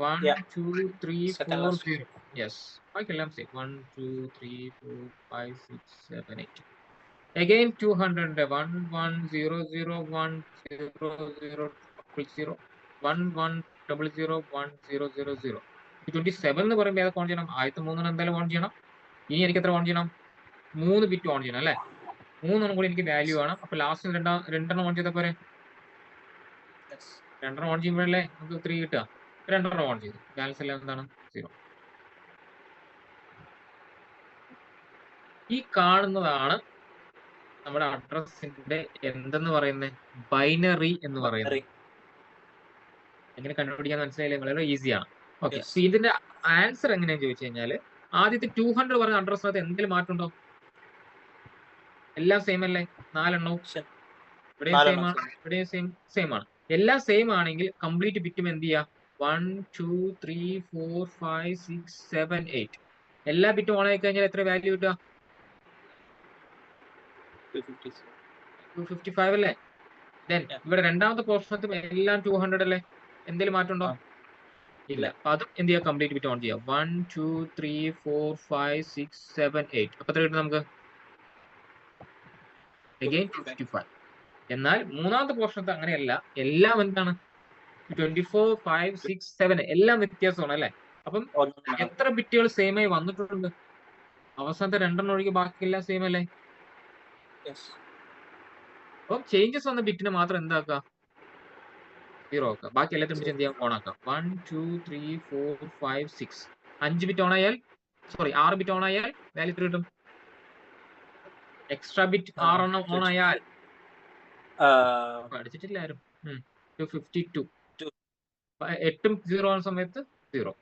1 2 3 4 0. യെസ്. ബാക്കിയെല്ലാം സെയിം. 1 2 3 4 5 6 7 8. അഗൈൻ 200 1 1 0 0 1 0 0 0 1 1 0 0 1 0 0 0. 27 എന്ന് പറയുമ്പോൾ ഏതൊക്കെ ഓൺ ചെയ്യണം? ആദ്യത്തെ 3 എന്തായാലും ഓൺ ചെയ്യണം. ഇനി എനിക്ക് എത്ര ഓൺ ചെയ്യണം? 3 ബിറ്റ് ഓൺ ചെയ്യണം അല്ലേ? 3 കൂടി എനിക്ക് വാല്യൂ ആണ്. അപ്പൊ ലാസ്റ്റ് രണ്ടെണ്ണം ഓൺ ചെയ്ത പോരെ? രണ്ടെണ്ണം ഓൺ ചെയ്യുമ്പോഴല്ലേ നമുക്ക് 3 കിട്ടുക. രണ്ടെണ്ണം ഓൺ ചെയ്തു. ബാലൻസ് എല്ലാം എന്താണ്? 0. ഈ കാണുന്നതാണ് നമ്മുടെ അഡ്രസ്സിന്റെ എന്തെന്ന് പറയുന്നത്? ബൈനറി എന്ന് പറയുന്നത്. എങ്ങനെ കണ്ടുപിടിക്കാൻ മനസ്സിലായില്ലേ? വളരെ ഈസിയാണ്. ഓക്കെ. സോ ഇതിന്റെ ആൻസർ എങ്ങനെയാന്ന് ചോദിച്ചു കഴിഞ്ഞാൽ ആദ്യത്തെ 200 പറഞ്ഞ അഡ്രസ്സിനകത്ത് എന്തെങ്കിലും മാറ്റം ഉണ്ടോ? എല്ലാം സെയിം അല്ലേ? 4 എണ്ണവും ഇവിടെയും സെയിം ആണ്, ഇവിടെയും സെയിം ആണ്. എല്ലാം സെയിം ആണെങ്കിൽ കംപ്ലീറ്റ് ബിറ്റും എന്ത് ചെയ്യാം? 1 2 3 4 5 6 7 8. എല്ലാ ബിറ്റും ഓൺ ആയി കഴിഞ്ഞാൽ എത്ര വാല്യൂ കിട്ടുക? 255 അല്ലേ? ദെൻ ഇവിടെ രണ്ടാമത്തെ പോർഷനത്തും എല്ലാം 200 അല്ലേ? എന്തെങ്കിലും മാറ്റം ഉണ്ടോ? ഇല്ല. അപ്പൊ അതും എന്ത് ചെയ്യാം? കംപ്ലീറ്റ് ബിറ്റ് ഓൺ ചെയ്യാം. 1 2 3 4 5 6 7 8. അപ്പൊ എത്ര കിട്ടും നമുക്ക്? അഗൈൻ 255. എന്നാൽ മൂന്നാമത്തെ പോർഷനത്ത് അങ്ങനെയല്ല. എല്ലാം എന്താണ്? 24 5 6 7 എല്ലാം വ്യത്യാസമാണ് അല്ലെ? അപ്പം എത്ര ബിറ്റുകൾ സെയിം ആയി വന്നിട്ടുണ്ട്? അവസാനത്തെ രണ്ടെണ്ണം ഒഴികെ ബാക്കിയെല്ലാം സെയിം അല്ലേ? അപ്പം ചേഞ്ചസ് വന്ന ബിറ്റിന് മാത്രം എന്താക്കുക? 0 ആക്കുക. ബാക്കി എല്ലാത്തിനും എന്ത് ചെയ്യാം? ഓൺ ആക്കാം. 1 2 3 4 5 6. 5 ബിറ്റ് ഓൺ ആയാൽ 6 ബിറ്റ് ഓൺ ആയാൽ വാല്യൂ എത്ര കിട്ടും? എക്സ്ട്രാ ബിറ്റ് 6 എണ്ണം ഓൺ ആയാൽ പഠിച്ചിട്ടില്ല ആരും. 252. 8ഉം 0 ആവുന്ന സമയത്ത് 0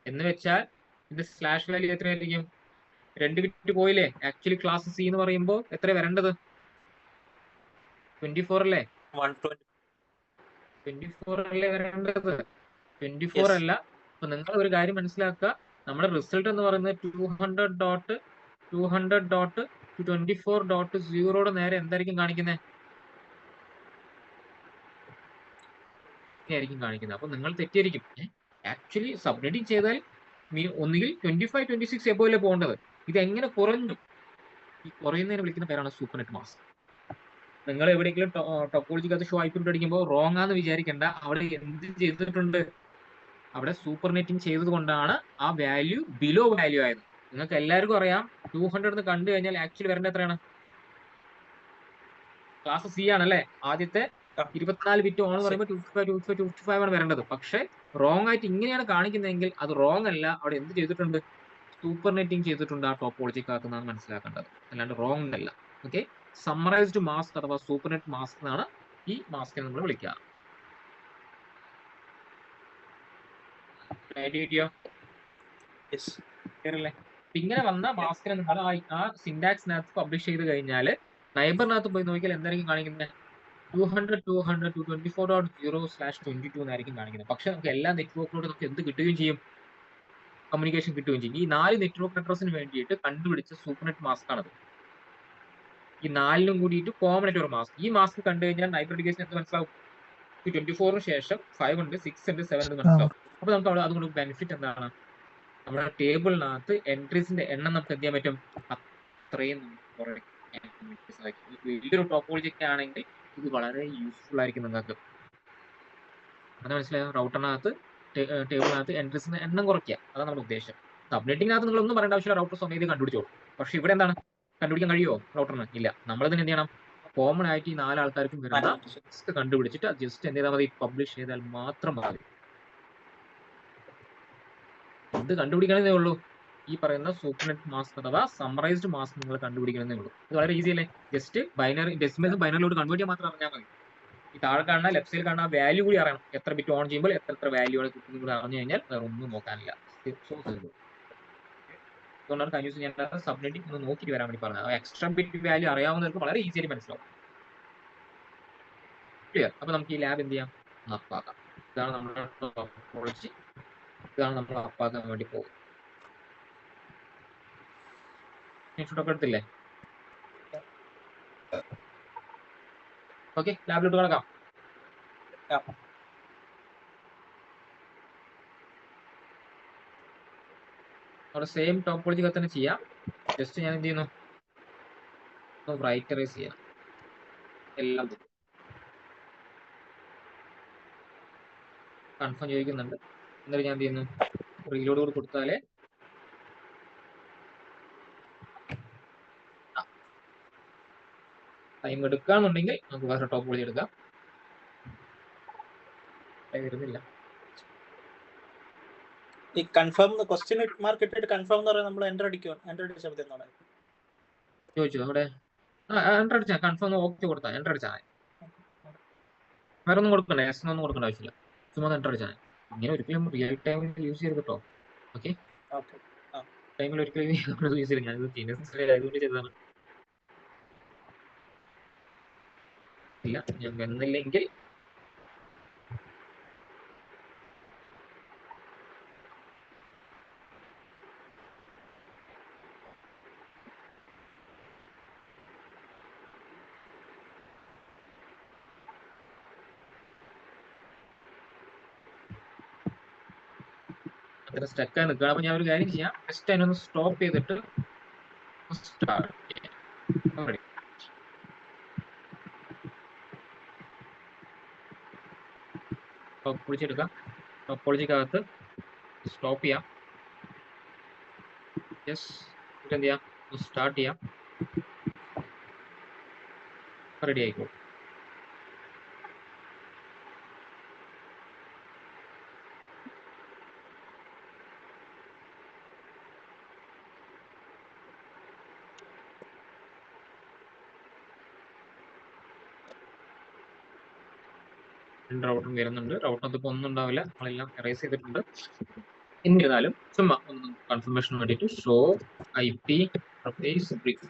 എന്ന് വെച്ചാൽ ഇത് സ്ലാഷ് വാല്യൂ എത്രയായിരിക്കും? 2 ബിറ്റ് പോയില്ലേ? ആക്ച്വലി ക്ലാസ് സി എന്ന് പറയുമ്പോൾ എത്ര വരേണ്ടത്? 24 അല്ലേ? 24 അല്ലേ വരേണ്ടത്? 24 അല്ല. അപ്പൊ നിങ്ങൾ ഒരു കാര്യം മനസ്സിലാക്കുക, നമ്മുടെ റിസൾട്ട് എന്ന് പറയുന്നത് 200.224.0 നേരെ എന്തായിരിക്കും കാണിക്കുന്നത്? ആയിരിക്കും കാണിക്കുന്നത്. അപ്പൊ നിങ്ങൾ തെറ്റിയിരിക്കും. ആക്ച്വലി സബ്നെറ്റിംഗ് ചെയ്താൽ ഒന്നുകിൽ 25 26 എബോയിലെ പോകേണ്ടത്. ഇത് എങ്ങനെ കുറഞ്ഞു? ഈ കുറയുന്നതിനെ വിളിക്കുന്ന പേരാണ് സൂപ്പർനെറ്റ് മാസ്ക്. നിങ്ങൾ എവിടെയെങ്കിലും ടോപ്പോളജിക്കകത്ത് ഷോ ഐപ്പിട്ട് അടിക്കുമ്പോൾ റോങ് ആണെന്ന് വിചാരിക്കേണ്ട. അവിടെ എന്ത് ചെയ്തിട്ടുണ്ട്? അവിടെ സൂപ്പർ നെറ്റിംഗ് ചെയ്തത് കൊണ്ടാണ് ആ വാല്യൂ ബിലോ വാല്യൂ ആയത്. നിങ്ങൾക്ക് എല്ലാവർക്കും അറിയാം 200 കണ്ടു കഴിഞ്ഞാൽ ആക്ച്വലി വരേണ്ട എത്രയാണ്? ക്ലാസ് സി ആണല്ലേ? ആദ്യത്തെ 24 ബിറ്റ് ഓൺ പറയുമ്പോൾ 255 ആണ് വരേണ്ടത്. പക്ഷെ റോങ് ആയിട്ട് ഇങ്ങനെയാണ് കാണിക്കുന്നതെങ്കിൽ അത് റോങ് അല്ല. അവിടെ എന്ത് ചെയ്തിട്ടുണ്ട്? സൂപ്പർ നെറ്റിംഗ് ചെയ്തിട്ടുണ്ട് ആ ടോപ്പോളജിക്കകത്ത് നിന്നാണ് മനസ്സിലാക്കേണ്ടത്, അല്ലാണ്ട് റോങ് അല്ല. ഓക്കെ. സമ്മറൈസ്ഡ് മാസ്ക് അഥവാ സൂപ്പർനെറ്റ് മാസ്ക് എന്നാണ് ഈ മാസ്കിനെ നമ്മൾ വിളിക്കുക. ഇങ്ങനെ വന്ന മാസ്കിനെ നിങ്ങൾ ആ സിൻടാക്സിനകത്ത് പബ്ലിഷ് ചെയ്ത് കഴിഞ്ഞാൽ നൈബറിനകത്ത് പോയി നോക്കിയാൽ എന്തായിരിക്കും കാണിക്കുന്നത്? 200.224.0/22 എന്നായിരിക്കും കാണിക്കുന്നത്. പക്ഷെ നമുക്ക് എല്ലാ നെറ്റ്വർക്കിനോട് നമുക്ക് എന്ത് കിട്ടുകയും ചെയ്യും? കമ്മ്യൂണിക്കേഷൻ കിട്ടുകയും ചെയ്യും. ഈ 4 നെറ്റ്വർക്ക് അഡ്രസ്സിന് വേണ്ടിയിട്ട് കണ്ടുപിടിച്ച സൂപ്പർനെറ്റ് മാസ്ക് ആണത്. ഈ 4നും കൂടിയിട്ട് കോമൺ ആയിട്ട് ഒരു മാസ്ക്. ഈ മാസ്ക് കണ്ടു കഴിഞ്ഞാൽ നൈബർ ഡിവൈസിന് എന്ത് മനസ്സിലാവും? 24ന് ശേഷം 5 ഉണ്ട്, 6 ഉണ്ട്, 7 ഉണ്ട് മനസ്സിലാവും. അപ്പൊ നമുക്ക് അവിടെ അതുകൊണ്ട് ബെനിഫിറ്റ് എന്താണ്? നമ്മുടെ ടേബിളിനകത്ത് എൻട്രീസിന്റെ എണ്ണം നമുക്ക് എന്ത് ചെയ്യാൻ പറ്റും? അത്രയും വലിയൊരു ടോപ്പോളജി ഒക്കെ ആണെങ്കിൽ ഇത് വളരെ യൂസ്ഫുൾ ആയിരിക്കും നിങ്ങൾക്ക്. അത് മനസ്സിലായോ? റൗട്ടറിനകത്ത് ടേബിളിനകത്ത് എൻട്രീസിന്റെ എണ്ണം കുറയ്ക്കുക, അതാണ് നമ്മുടെ ഉദ്ദേശം. സബ്നെറ്റിങ്ങിനകത്ത് നിങ്ങൾ ഒന്നും പറയേണ്ട ആവശ്യമില്ല. റൗട്ടർ സ്വമേധി കണ്ടുപിടിച്ചോളൂ. പക്ഷെ ഇവിടെ എന്താണ്? കണ്ടുപിടിക്കാൻ കഴിയുമോ റൗട്ടറിന്? ഇല്ല. നമ്മളതിന് എന്ത് ചെയ്യണം? കോമൺ ആയിട്ട് ഈ 4 ആൾക്കാർക്കും വരുന്ന ടെക്സ്റ്റ് കണ്ടുപിടിച്ചിട്ട് ജസ്റ്റ് എന്ത് ചെയ്താൽ മതി, പബ്ലിഷ് ചെയ്താൽ മാത്രം മതി. ഇത് കണ്ടുപിടിക്കണമെന്നേ ഉള്ളൂ. ഈ പറയുന്ന സൂപ്പർനെറ്റ് മാസ്ക് അഥവാ സമ്മറൈസ്ഡ് മാസ്ക് നിങ്ങൾ കണ്ടുപിടിക്കണമെന്നേ ഉള്ളൂ. ഇത് വളരെ ഈസി അല്ലേ? ജസ്റ്റ് ബൈനറി ഡെസിമൽസ് ബൈനറിലോട്ട് കൺവേർട്ട് ചെയ്യാൻ മാത്രം അറിഞ്ഞാൽ മതി. ഈ താഴെ കാണുന്ന ലെഫ്റ്റ് സൈഡിൽ കാണുന്ന വാല്യൂ കൂടി അറിയണം. എത്ര ബിറ്റ് ഓൺ ചെയ്യുമ്പോൾ എത്ര വാല്യൂ ആണ് കിട്ടുന്നത് കൂടി അറിഞ്ഞു കഴിഞ്ഞാൽ വേറെ ഒന്നും നോക്കാനില്ല. അതുകൊണ്ടാണ് കഴിഞ്ഞ ദിവസം ഞാൻ സബ്നെറ്റിംഗ് ഒന്ന് നോക്കിയിട്ട് വരാൻ വേണ്ടി പറഞ്ഞത്. എക്സ്ട്രാ ബിറ്റ് വാല്യൂ അറിയാവുന്നവർക്ക് വളരെ ഈസി ആയിട്ട് മനസ്സിലാവും. ക്ലിയർ? അപ്പൊ നമുക്ക് ഈ ലാബ് എന്ത് ചെയ്യാം, അപ്പാക്കാം. ഇതാണ് നമ്മുടെ ടോപ്പോളജി. ഇതാണ് നമ്മൾ അപ്പാക്കാൻ വേണ്ടി പോകുന്നത്. സ്ക്രീൻഷോട്ടൊക്കെ എടുത്തില്ലേ? ഓക്കെ, ലാബിലോട്ട് കിടക്കാം. അവിടെ സെയിം ടോപ്പോളജി തന്നെ ചെയ്യാം. ജസ്റ്റ് ഞാൻ എന്ത് ചെയ്യുന്നു, റൈറ്റ് എറേസ് ചെയ്യാം എല്ലാം. കൺഫേം ചോദിക്കുന്നുണ്ട്. എന്നിട്ട് ഞാൻ എന്ത് ചെയ്യുന്നു, റീലോഡ് കൂടി കൊടുത്താലേ ടൈം എടുക്കാന്നുണ്ടെങ്കിൽ നമുക്ക് വേറെ ടോപ്പോളജി എടുക്കാം. വരുന്നില്ല. ഈ കൺഫേം ക്വസ്റ്റ്യൻ മാർക്ക് ഇട്ടിട്ട് കൺഫേം എന്ന് പറയുന്നത് നമ്മൾ എൻ്റർ അടിക്കുക, എൻ്റർ അടിച്ചാൽ മതി എന്നാണ് ചോദിച്ചു. അവിടെ എൻ്റർ അടിച്ചാൽ കൺഫേം ഓക്കെ കൊടുത്താൽ എൻ്റർ അടിച്ചാൽ വേറെ ഒന്നും കൊടുക്കണ്ട, എസ് ഒന്നും കൊടുക്കേണ്ട ആവശ്യമില്ല. ചുമ്മാ എൻ്റർ അടിച്ചാൽ ഇങ്ങനെ ഒരിക്കലും റിയൽ ടൈമിൽ യൂസ് ചെയ്ത് കേട്ടോ. ഓക്കെ, ടൈമിൽ ഒരിക്കലും യൂസ് ചെയ്ത് ഞാനിത് ആയതുകൊണ്ട് ചെയ്തതാണ്. ഇല്ല, ഞാൻ വന്നില്ലെങ്കിൽ അത്ര സ്റ്റക്കായി നിൽക്കുക. അപ്പൊ ഞാൻ ഒരു കാര്യം ചെയ്യാം, ജസ്റ്റ് അതിനൊന്ന് സ്റ്റോപ്പ് ചെയ്തിട്ട് സ്റ്റാർട്ട് ചെയ്യാം. ടോപ്പോളജി എടുക്കാം. ടോപ്പോളജിക്കകത്ത് സ്റ്റോപ്പ് ചെയ്യാം. യെസ്, ഇത് എന്ത് ചെയ്യാം, സ്റ്റാർട്ട് ചെയ്യാം. റെഡി ആയിക്കോളും. റൗട്ടറും വരുന്നുണ്ട്. റൗട്ടർ ഇപ്പൊ ഒന്നും ഉണ്ടാവില്ല, നമ്മളെല്ലാം എറേസ് ചെയ്തിട്ടുണ്ട്. എന്നിരുന്നാലും ചുമ്മാ ഒന്ന് കൺഫർമേഷന് വേണ്ടിയിട്ട് ഷോ IP പ്രൊഫൈസ് ബ്രിക്ക്.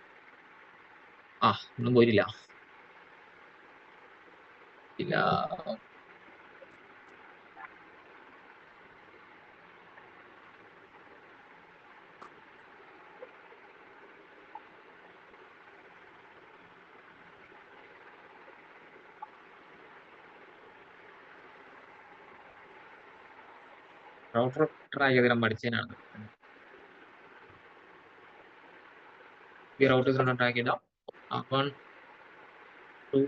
ഒന്നും പോയില്ല. ഇല്ല, റൗട്ടർ ട്രൈ ചെയ്തിടാൻ പഠിച്ചതിനാണ്. ഈ റൗട്ടേഴ്സ് രണ്ടും ട്രാക്ക് ചെയ്താൽ 1 2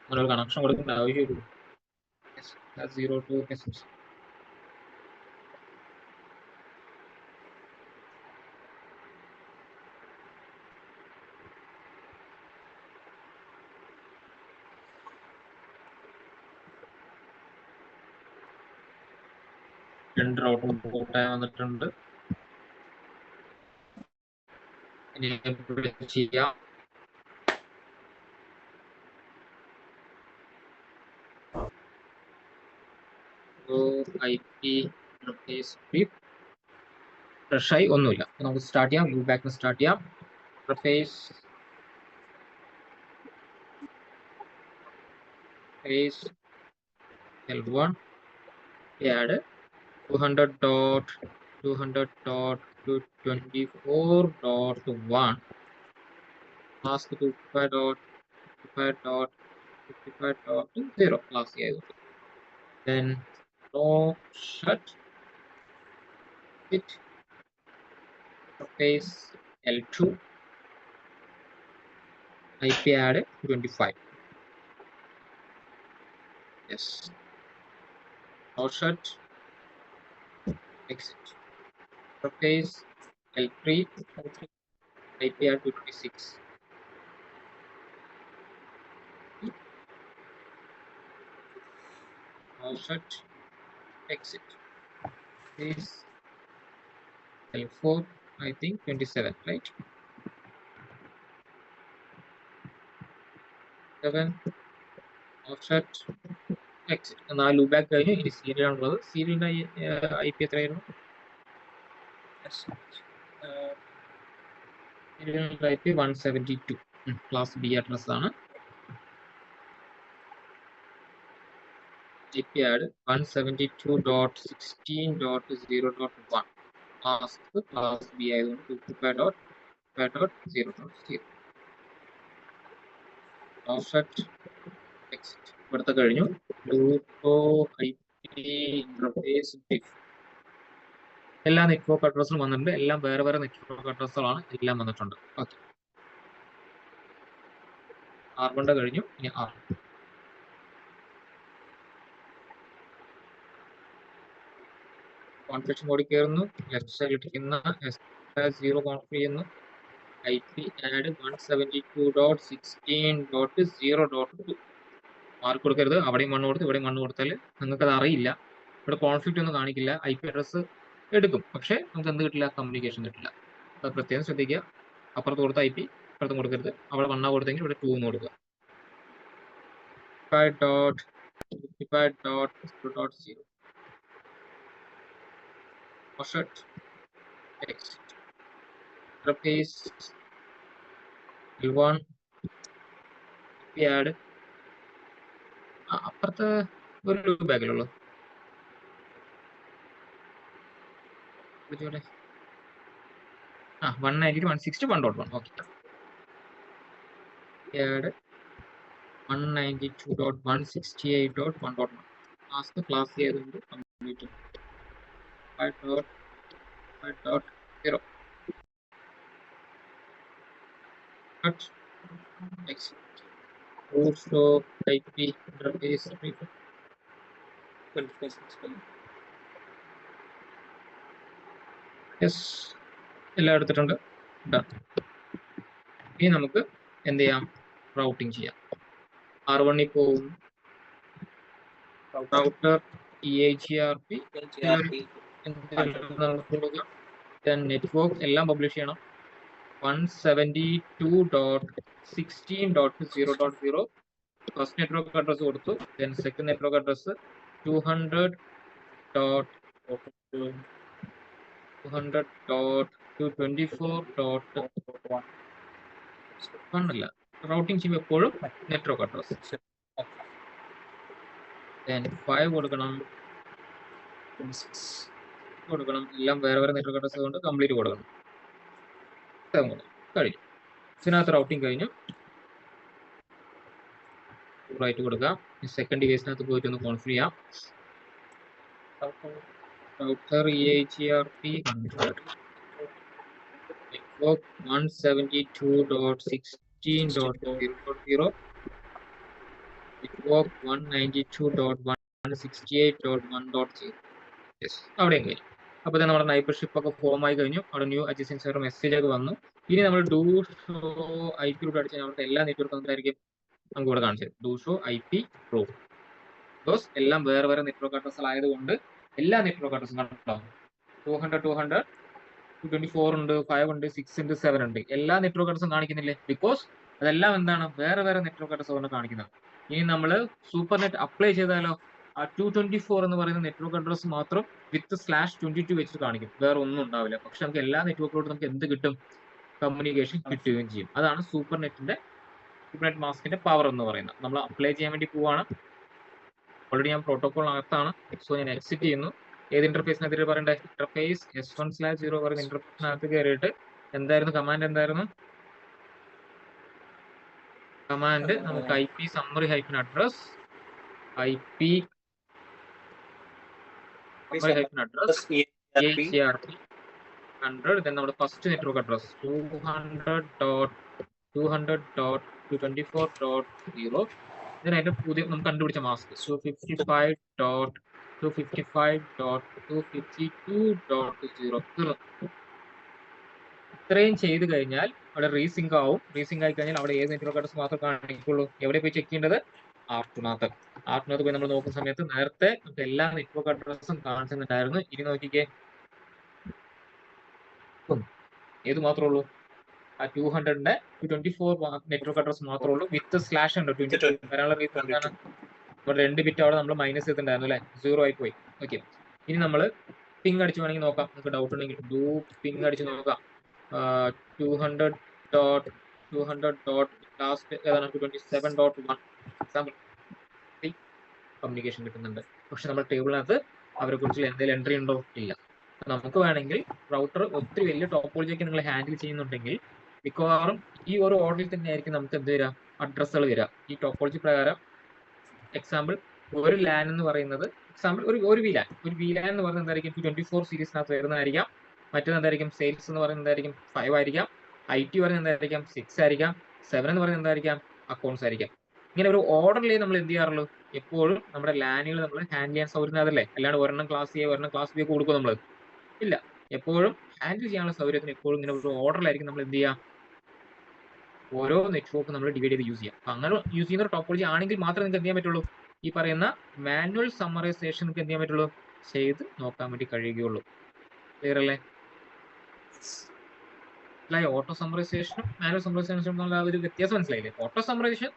അങ്ങനെ ഒരു കണക്ഷൻ കൊടുക്കേണ്ട ആവശ്യമില്ല. 0 2 രണ്ട് റൗട്ടറും പോർട്ടായി വന്നിട്ടുണ്ട്. ചെയ്യാം. IP ഫ്രഷ് ആയി ഒന്നുമില്ല. നമുക്ക് സ്റ്റാർട്ട് ചെയ്യാം. ഗൂഗിൾ ബാക്കിന് സ്റ്റാർട്ട് ചെയ്യാം. പ്രൊഫൈസ് L1 add 200.200.224.1 mask 55.55.55.0 class ചെയ്തു. Then no shut it surface L2 IP add 25. Yes, no shut exit surface L3 IP add 226. offset exit. This L4, I think 27, right? 7 offset exit. Now loop back കഴിഞ്ഞു. ഇനി serial ആണുള്ളത്. സീരിയലിന്റെ IP എത്രയായിരുന്നു? സീരിയലിന്റെ IP 172. Class B address ആണ്. IP add 172.16.0.1. Ask class B ആയതുകൊണ്ട് 255.0.0. Offset exit. ഇവിടുത്തെ കഴിഞ്ഞു. IP interface diff. എല്ലാ നെറ്റ്വർക്ക് അഡ്രസ്സും വന്നിട്ടുണ്ട്. എല്ലാം വേറെ വേറെ നെറ്റ്വർക്ക് അഡ്രസ്സുകളാണ്. എല്ലാം വന്നിട്ടുണ്ട്. ഓക്കെ, R1 കഴിഞ്ഞു. ഇനി R. കോൺഫിഗറേഷൻ മോഡിൽ കയറുന്നു. ലെഫ്റ്റ് സൈഡിൽ ഇരിക്കുന്ന S0 കോൺഫിഗർ ചെയ്യുന്നു. IP add 172.16.0.2. മാർക്ക് കൊടുക്കരുത്. അവിടെയും 1 കൊടുത്ത് ഇവിടെയും 1 കൊടുത്താൽ നിങ്ങൾക്ക് അത് അറിയില്ല. ഇവിടെ കോൺഫ്ലിക്റ്റ് ഒന്നും കാണിക്കില്ല. IP അഡ്രസ് എടുക്കും, പക്ഷേ നമുക്ക് എന്ത് കിട്ടില്ല? കമ്മ്യൂണിക്കേഷൻ കിട്ടില്ല. അത് പ്രത്യേകം ശ്രദ്ധിക്കുക. അപ്പുറത്ത് കൊടുത്ത IP അപ്പുറത്തും കൊടുക്കരുത്. അവിടെ 1 കൊടുത്തെങ്കിൽ ഇവിടെ 2 കൊടുക്കുക. 55.0.0. Offset exit. Interface L1 IP add. അപ്പുറത്ത് ഒരു ലൂപ്പ് ബാക്കിലുള്ളൂ. 192.161.1. Okay, add 192.168.1.1. ആസ്ക് ക്ലാസ് ചെയ്തുകൊണ്ട് complete 5.5.0. Cut exit. Also IP interface yes, എല്ലാം എടുത്തിട്ടുണ്ട്. ഇനി നമുക്ക് എന്ത് ചെയ്യാം? റൗട്ടിങ് ചെയ്യാം. R1 പോവും. റൗട്ടർ EIGRP നെറ്റ്വർക്ക് എല്ലാം പബ്ലിഷ് ചെയ്യണം. 172.16.0.0 ഫസ്റ്റ് നെറ്റ്വർക്ക് അഡ്രസ് കൊടുത്തു. ദെൻ സെക്കൻഡ് നെറ്റ്വർക്ക് അഡ്രസ് 200.224.1 അല്ല, റൗട്ടിങ് ചെയ്യുമ്പോൾ എപ്പോഴും നെറ്റ്വർക്ക് അഡ്രസ്. ദെൻ 5 കൊടുക്കണം, എല്ലാം വേറെ വേറെ നെറ്റ്വർക്ക് അഡ്രസ് കൊണ്ട് കംപ്ലീറ്റ് കൊടുക്കണം. കഴിഞ്ഞു. ഇതിനകത്ത് റൗട്ടിങ് കഴിഞ്ഞു. റൈറ്റ് കൊടുക്കാം. സെക്കൻഡ് ഡിവൈസിനകത്ത് പോയിട്ട് ഒന്ന് കോൺഫിഗർ ചെയ്യാം. Router EIGRP 100 network 172.16.0.0 network 192.168.1.0. Yes, അവിടെയും കഴിഞ്ഞു. അപ്പോൾ തന്നെ നമ്മുടെ നൈബർഷിപ്പ് ഒക്കെ ഫോം ആയി കഴിഞ്ഞു. അവിടെ ന്യൂ അഡ്ജസൻസി സെർവർ മെസ്സേജ് ഒക്കെ വന്നു. ഇനി നമ്മൾ ഡു ഷോ IP റൂട്ട് അടിച്ചാൽ അവിടുത്തെ എല്ലാ നെറ്റ്വർക്ക് എന്തായിരിക്കും നമുക്ക് ഇവിടെ കാണിച്ചത്? Do show IP route. Because എല്ലാം വേറെ വേറെ നെറ്റ്വർക്ക് അഡ്രസ് ആയതുകൊണ്ട് എല്ലാ നെറ്റ്വർക്ക് അഡ്രസ്സും കണ്ടുണ്ടാവും. 200, 224 ഉണ്ട്, 5 ഉണ്ട്, 6 ഉണ്ട്, 7 ഉണ്ട്. എല്ലാ നെറ്റ്വർക്ക് അഡ്രസ്സും കാണിക്കുന്നില്ലേ? ബിക്കോസ് അതെല്ലാം എന്താണ്? വേറെ വേറെ നെറ്റ്വർക്ക് അഡ്രസ് കൊണ്ട് കാണിക്കുന്നത്. ഇനി നമ്മൾ സൂപ്പർ നെറ്റ് അപ്ലൈ ചെയ്താലോ, ആ 224 എന്ന് പറയുന്ന നെറ്റ്വർക്ക് അഡ്രസ് മാത്രം വിത്ത് /22 വെച്ചിട്ട് കാണിക്കും. വേറെ ഒന്നും ഉണ്ടാവില്ല. പക്ഷെ നമുക്ക് എല്ലാ നെറ്റ്വർക്കിലോട്ടും നമുക്ക് എന്ത് കിട്ടും? കമ്മ്യൂണിക്കേഷൻ കിട്ടുകയും ചെയ്യും. അതാണ് സൂപ്പർ നെറ്റ് മാസ്കിന്റെ പവർ എന്ന് പറയുന്നത്. നമ്മൾ അപ്ലൈ ചെയ്യാൻ വേണ്ടി പോവാണ്. ഓൾറെഡി ഞാൻ പ്രോട്ടോകോളിനകത്താണ്. സോ ഞാൻ എക്സിറ്റ് ചെയ്യുന്നു. ഏത് ഇന്റർഫേസിനെതിരെ പറയണ്ടേ? ഇന്റർഫേസ് S1/0 പറയുന്ന ഇന്റർഫേസിനകത്ത് കയറിയിട്ട് എന്തായിരുന്നു കമാൻഡ്? എന്തായിരുന്നു കമാൻഡ്? നമുക്ക് IP summary hyphen address IP summary hyphen address EIGRP 100. then നമ്മുടെ ഫസ്റ്റ് നെറ്റ്വർക്ക് അഡ്രസ് 200.224.0. then അതിന്റെ പുതിയ നമുക്ക് കണ്ടുപിടിച്ച മാസ്ക് 255.252.252.0. ഇത്രയും ചെയ്ത് കഴിഞ്ഞാൽ അവിടെ റീസിങ്ക് ആവും. റീസിങ്ക് ആയി കഴിഞ്ഞാൽ അവിടെ ഏത് നെറ്റ്വർക്ക് അഡ്രസ് മാത്രം കാണിക്കുള്ളൂ? എവിടെ പോയി ചെക്ക് ചെയ്യേണ്ടത്? ആർട്ടിനകത്ത് പോയി നമ്മൾ നോക്കുന്ന സമയത്ത് നേരത്തെ നമുക്ക് എല്ലാ നെറ്റ്വർക്ക് അഡ്രസ്സും കാണിച്ചിട്ടുണ്ടായിരുന്നു. ഇനി നോക്കിക്കേ, ഏത് മാത്രമേ ഉള്ളൂ? ആ 200ന്റെ 224 നെറ്റ്വർക്ക് അഡ്രസ് മാത്രമേ ഉള്ളൂ. വിത്ത് സ്ലാഷ് ഉണ്ട് 22. വരാനുള്ള റീസൺ എന്താണ്? ഇവിടെ 2 ബിറ്റ് അവിടെ നമ്മൾ മൈനസ് ചെയ്തിട്ടുണ്ടായിരുന്നു അല്ലെ, 0 ആയി പോയി. ഓക്കെ, ഇനി നമ്മൾ പിങ് അടിച്ച് വേണമെങ്കിൽ നോക്കാം. നമുക്ക് ഡൗട്ട് ഉണ്ടെങ്കിൽ പിങ് അടിച്ച് നോക്കാം. 200 ലാസ്റ്റ് ഏതാണ്? 27.1 എക്സാമ്പിൾ കമ്മ്യൂണിക്കേഷൻ കിട്ടുന്നുണ്ട്. പക്ഷെ നമ്മൾ ടേബിളിനകത്ത് അവരെ കുറിച്ച് എന്തെങ്കിലും എൻട്രി ഉണ്ടോ? ഇല്ല. നമുക്ക് വേണമെങ്കിൽ റൗട്ടർ ഒത്തിരി വലിയ ടോപ്പോളജിയൊക്കെ നിങ്ങൾ ഹാൻഡിൽ ചെയ്യുന്നുണ്ടെങ്കിൽ മിക്കവാറും ഈ ഒരു ഓർഡറിൽ തന്നെ ആയിരിക്കും നമുക്ക് എന്ത് വരിക, അഡ്രസ്സുകൾ വരിക. ഈ ടോപ്പോളജി പ്രകാരം എക്സാമ്പിൾ ഒരു ലാൻ എന്ന് പറയുന്നത്, എക്സാമ്പിൾ ഒരു വിലാൻ എന്ന് പറയുന്നത് എന്തായിരിക്കും? 24 സീരീസിനകത്ത് വരുന്നതായിരിക്കാം. മറ്റേത് എന്തായിരിക്കും? സെയിൽസ് എന്ന് പറയുന്നത് എന്തായിരിക്കും? 5 ആയിരിക്കാം. IT പറയുന്നത് എന്തായിരിക്കാം? 6 ആയിരിക്കാം. 7 എന്ന് പറയുന്നത് എന്തായിരിക്കാം? അക്കൗണ്ട്സ് ആയിരിക്കാം. ഇങ്ങനെ ഒരു ഓർഡറിലേ നമ്മൾ എന്ത് ചെയ്യാറുള്ളൂ? എപ്പോഴും നമ്മുടെ ലാനുകൾ നമ്മൾ ഹാൻഡിൽ ചെയ്യാൻ സൗകര്യം അതല്ലേ, അല്ലാണ്ട് ഒരെണ്ണം ക്ലാസ് എ ഒരെണ്ണം ക്ലാസ് ബി ഒക്കെ കൊടുക്കും നമ്മൾ ഇല്ല. എപ്പോഴും ഹാൻഡിൽ ചെയ്യാനുള്ള സൗകര്യത്തിന് എപ്പോഴും ഇങ്ങനെ ഒരു ഓർഡറിലായിരിക്കും നമ്മൾ എന്ത് ചെയ്യുക, ഓരോ നെറ്റ്വർക്ക് നമ്മൾ ഡിവൈഡ് ചെയ്ത് യൂസ് ചെയ്യാം. അങ്ങനെ യൂസ് ചെയ്യുന്ന ഒരു ടോപ്പോളജി ആണെങ്കിൽ മാത്രമേ നിങ്ങൾക്ക് എന്ത് ചെയ്യാൻ പറ്റുള്ളൂ, ഈ പറയുന്ന മാനുവൽ സമ്മറൈസേഷൻ നിങ്ങൾക്ക് എന്ത് ചെയ്യാൻ പറ്റുള്ളൂ, ചെയ്ത് നോക്കാൻ വേണ്ടി കഴിയുകയുള്ളൂ. ക്ലിയർ അല്ലേ? ഓട്ടോ സമ്മറൈസേഷനും മാനുവൽ സമ്മറൈസേഷനും ഒരു വ്യത്യാസം മനസ്സിലായില്ലേ? ഓട്ടോ സമ്മറൈസേഷൻ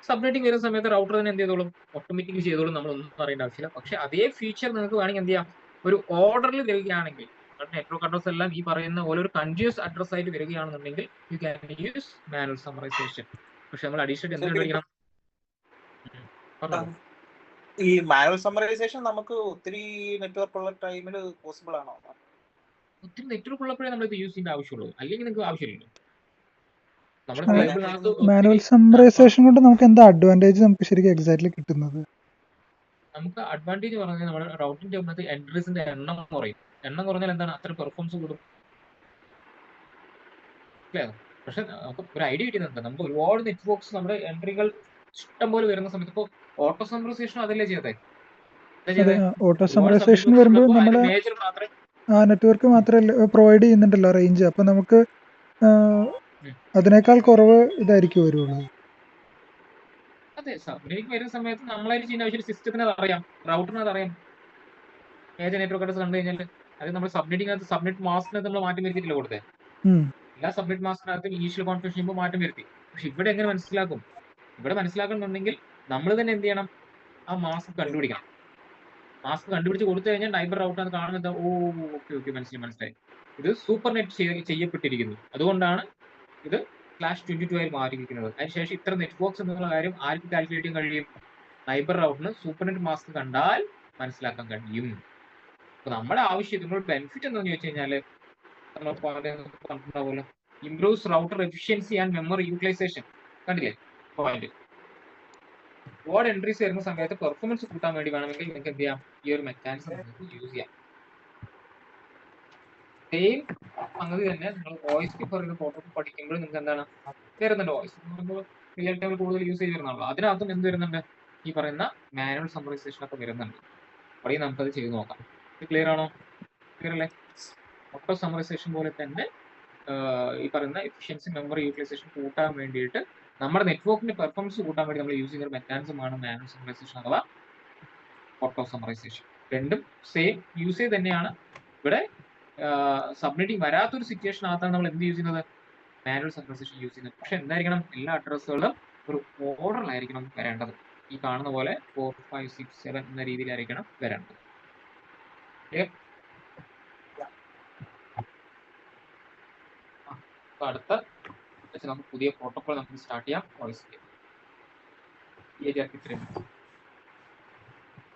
സബ്നെറ്റിംഗ് വരുന്ന സമയത്ത് റൗട്ടർ തന്നെ എന്ത് ചെയ്തോളും, ഓട്ടോമാറ്റിക്കലി ചെയ്തോളും, നമ്മളൊന്നും അറിയേണ്ട ആവശ്യമില്ല. പക്ഷെ അതേ ഫീച്ചർ നിങ്ങൾക്ക് വേണമെങ്കിൽ എന്ത് ചെയ്യാം, ഒരു ഓർഡറിൽ വരികയാണെങ്കിൽ നെറ്റ്വർക്ക് അഡ്രസ് എല്ലാം ഈ പറയുന്ന ഓരോ കണ്ടിന്യൂസ് അഡ്രസ് ആയിട്ട് വരികയാണെന്നുണ്ടെങ്കിൽ you can use manual summarisation. പക്ഷെ നമ്മൾ അഡീഷണൽ എന്ത് കണ്ടുപിടിക്കണം? ഈ മാനുവൽ സമ്മറൈസേഷൻ നമുക്ക് ഒത്തിരി നെറ്റ്വർക്ക് ഉള്ള ടൈമിൽ പോസിബിൾ ആണോ? ഒത്തിരി നെറ്റ്വർക്ക് ഉള്ളപ്പോഴേ നമ്മൾ ഇത് യൂസ് ചെയ്യേണ്ട ആവശ്യമുള്ളൂ, അല്ലെങ്കിൽ നിങ്ങൾക്ക് ആവശ്യമില്ലല്ലോ. മാനുവൽ സമ്മറൈസേഷൻ കൊണ്ട് നമുക്ക് എന്താ അഡ്വാൻറ്റേജ് നമുക്ക് ശരിക്കും എക്സാക്ട്ലി കിട്ടുന്നത്? നമുക്ക് അഡ്വാൻറ്റേജ് പറഞ്ഞാൽ നമ്മുടെ റൗട്ടിന്റെ ഉള്ളത് എൻട്രീസിന്റെ എണ്ണം കുറയും. എണ്ണം കുറഞ്ഞാൽ എന്താണ്, അത്ര പെർഫോമൻസ് കൂടും. പക്ഷെ നമുക്ക് ഒരു ഐഡിയ കിട്ടുന്നുണ്ട്, നമുക്ക് ഒരുപാട് നെറ്റ്വർക്ക്സ് നമ്മുടെ എൻട്രികൾ ഇഷ്ടം പോലെ വരുന്ന സമയത്ത് ഇപ്പോൾ ഓട്ടോ സമ്മറൈസേഷൻ അതല്ലേ ചെയ്തേ? ഓട്ടോ സമ്മറൈസേഷൻ വരുമ്പോൾ നമ്മൾ ആ നെറ്റ്വർക്ക് മാത്രമല്ല പ്രൊവൈഡ് ചെയ്യുന്നുണ്ടല്ലോ റേഞ്ച്, അപ്പൊ നമുക്ക് അതിനേക്കാൾ കുറവ് ഇതായിരിക്കും വരുള്ളൂ. അതെ, സബ്നെറ്റിംഗ് വരുന്ന സമയത്ത് നമ്മളായിട്ട് ചെയ്യുന്ന ആവശ്യം സിസ്റ്റത്തിന് അറിയാം, റൗട്ടറിന് അതറിയാം. മേജർ നെറ്റ്വർക്ക് അഡ്രസ് കണ്ടു കഴിഞ്ഞാൽ അത് നമ്മൾ സബ്നെറ്റിംഗിനകത്ത് സബ്നെറ്റ് മാസ്കിനകത്ത് നമ്മൾ മാറ്റം വരുത്തിയിട്ടില്ല കൊടുത്തേ. എല്ലാ സബ്നെറ്റ് മാസ്കിനകത്തും ഇനീഷ്യൽ കോൺഫിഗറേഷൻ ചെയ്യുമ്പോൾ മാറ്റം വരുത്തി. പക്ഷെ ഇവിടെ എങ്ങനെ മനസ്സിലാക്കും? ഇവിടെ മനസ്സിലാക്കണമെന്നുണ്ടെങ്കിൽ നമ്മൾ തന്നെ എന്ത് ചെയ്യണം, ആ മാസ്ക് കണ്ടുപിടിക്കണം. മാസ്ക് കണ്ടുപിടിച്ച് കൊടുത്തു കഴിഞ്ഞാൽ നൈബർ റൗട്ടർ കാണുന്നത് ഓക്കെ മനസ്സിലായി, ഇത് സൂപ്പർ നെറ്റ് ചെയ്യപ്പെട്ടിരിക്കുന്നു, അതുകൊണ്ടാണ് ഇത് /22 ആയി മാറിയിരിക്കുന്നത്. അതിനുശേഷം ഇത്ര നെറ്റ്വർക്ക്സ് എന്നുള്ള കാര്യം ആർക്ക് കാൽക്കുലേറ്റ് ചെയ്യാൻ കഴിയും? നൈബർ റൗട്ടറിന് സൂപ്പർ നെറ്റ് മാസ്ക് കണ്ടാൽ മനസ്സിലാക്കാൻ കഴിയും. അപ്പൊ നമ്മുടെ ആവശ്യം ഇതിനുള്ള ബെനിഫിറ്റ് എന്താണെന്ന് ചോദിച്ചു കഴിഞ്ഞാല് പറഞ്ഞിട്ടുണ്ടാവുമല്ലോ, improves router efficiency and memory utilisation. കണ്ടില്ലേ പോയിന്റ്? ഒരുപാട് എൻട്രീസ് വരുന്ന സമയത്ത് പെർഫോമൻസ് കൂട്ടാൻ വേണ്ടി വേണമെങ്കിൽ നിങ്ങൾക്ക് എന്ത് ചെയ്യാം, ഈ ഒരു മെക്കാനിസം നിങ്ങൾക്ക് യൂസ് ചെയ്യാം. സെയിം സംഗതി തന്നെ നിങ്ങൾ വോയിസ് പറയുന്ന പ്രോട്ടോകോൾ പഠിക്കുമ്പോൾ നിങ്ങൾക്ക് എന്താണ് വരുന്നുണ്ട്, വോയിസ് റിയൽ ടൈമിൽ കൂടുതൽ യൂസ് ചെയ്ത് വരുന്നുള്ളൂ. അതിനകത്തും എന്ത് വരുന്നുണ്ട്, ഈ പറയുന്ന മാനുവൽ സമ്മറൈസേഷൻ ഒക്കെ വരുന്നുണ്ട്. അപ്പോൾ നമുക്കത് ചെയ്ത് നോക്കാം. ഇത് ക്ലിയർ ആണോ? ക്ലിയർ അല്ലേ? ഓട്ടോ സമ്മറൈസേഷൻ പോലെ തന്നെ ഈ പറയുന്ന എഫിഷ്യൻസി മെമ്മറി യൂട്ടിലൈസേഷൻ കൂട്ടാൻ വേണ്ടിയിട്ട് നമ്മുടെ നെറ്റ്വർക്കിന്റെ പെർഫോമൻസ് കൂട്ടാൻ വേണ്ടി നമ്മൾ യൂസ് ചെയ്യുന്ന ഒരു മെക്കാനിസമാണ് മാനുവൽ സമ്മറൈസേഷൻ അഥവാ ഓട്ടോ സമ്മറൈസേഷൻ. രണ്ടും സെയിം യൂസേജ് തന്നെയാണ്. ഇവിടെ സബ്നെറ്റിംഗ് വരാത്തൊരു സിറ്റുവേഷൻ ആകത്താണ് നമ്മൾ എന്ത് യൂസ് ചെയ്യുന്നത്, മാനുവൽ സമ്മറൈസേഷൻ യൂസ് ചെയ്യുന്നത്. പക്ഷെ എന്തായിരിക്കണം, എല്ലാ അഡ്രസ്സുകളും ഒരു ഓർഡറിലായിരിക്കണം വരേണ്ടത്. ഈ കാണുന്ന പോലെ 4, 5, 6, 7 എന്ന രീതിയിലായിരിക്കണം വരേണ്ടത്. അടുത്ത നമുക്ക് പുതിയ പ്രോട്ടോകോൾ നമുക്ക് സ്റ്റാർട്ട് ചെയ്യാം. വോയിസ്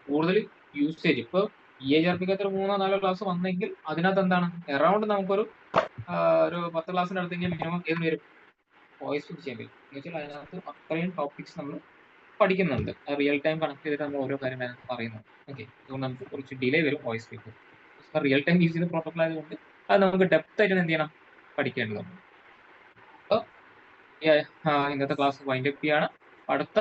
കൂടുതൽ യൂസേജ് ഇപ്പോൾ EAGRPക്ക് 3-4 ക്ലാസ് വന്നെങ്കിൽ അതിനകത്ത് എന്താണ് അറൗണ്ട് നമുക്കൊരു 10 ക്ലാസ്സിന്റെ അടുത്തെങ്കിൽ മിനിമം ഏത് വരും, വോയിസ് ചെയ്യാൻ പറ്റും. എന്ന് വെച്ചാൽ അതിനകത്ത് അത്രയും ടോപ്പിക്സ് നമ്മൾ പഠിക്കുന്നുണ്ട്. റിയൽ ടൈം കണക്ട് ചെയ്തിട്ട് നമ്മൾ ഓരോ കാര്യം പറയുന്നത്. ഓക്കെ, അതുകൊണ്ട് നമുക്ക് കുറച്ച് ഡിലേ വരും voice paper. Real time use ചെയ്യുന്ന പ്രോട്ടോകോൾ ആയതുകൊണ്ട് അത് നമുക്ക് ഡെപ്ത് ആയിട്ട് എന്ത് ചെയ്യണം, പഠിക്കേണ്ടതുണ്ട്. അപ്പോൾ ഇന്നത്തെ ക്ലാസ് വൈൻഡ് അപ്പ് ചെയ്യാണ്. അടുത്ത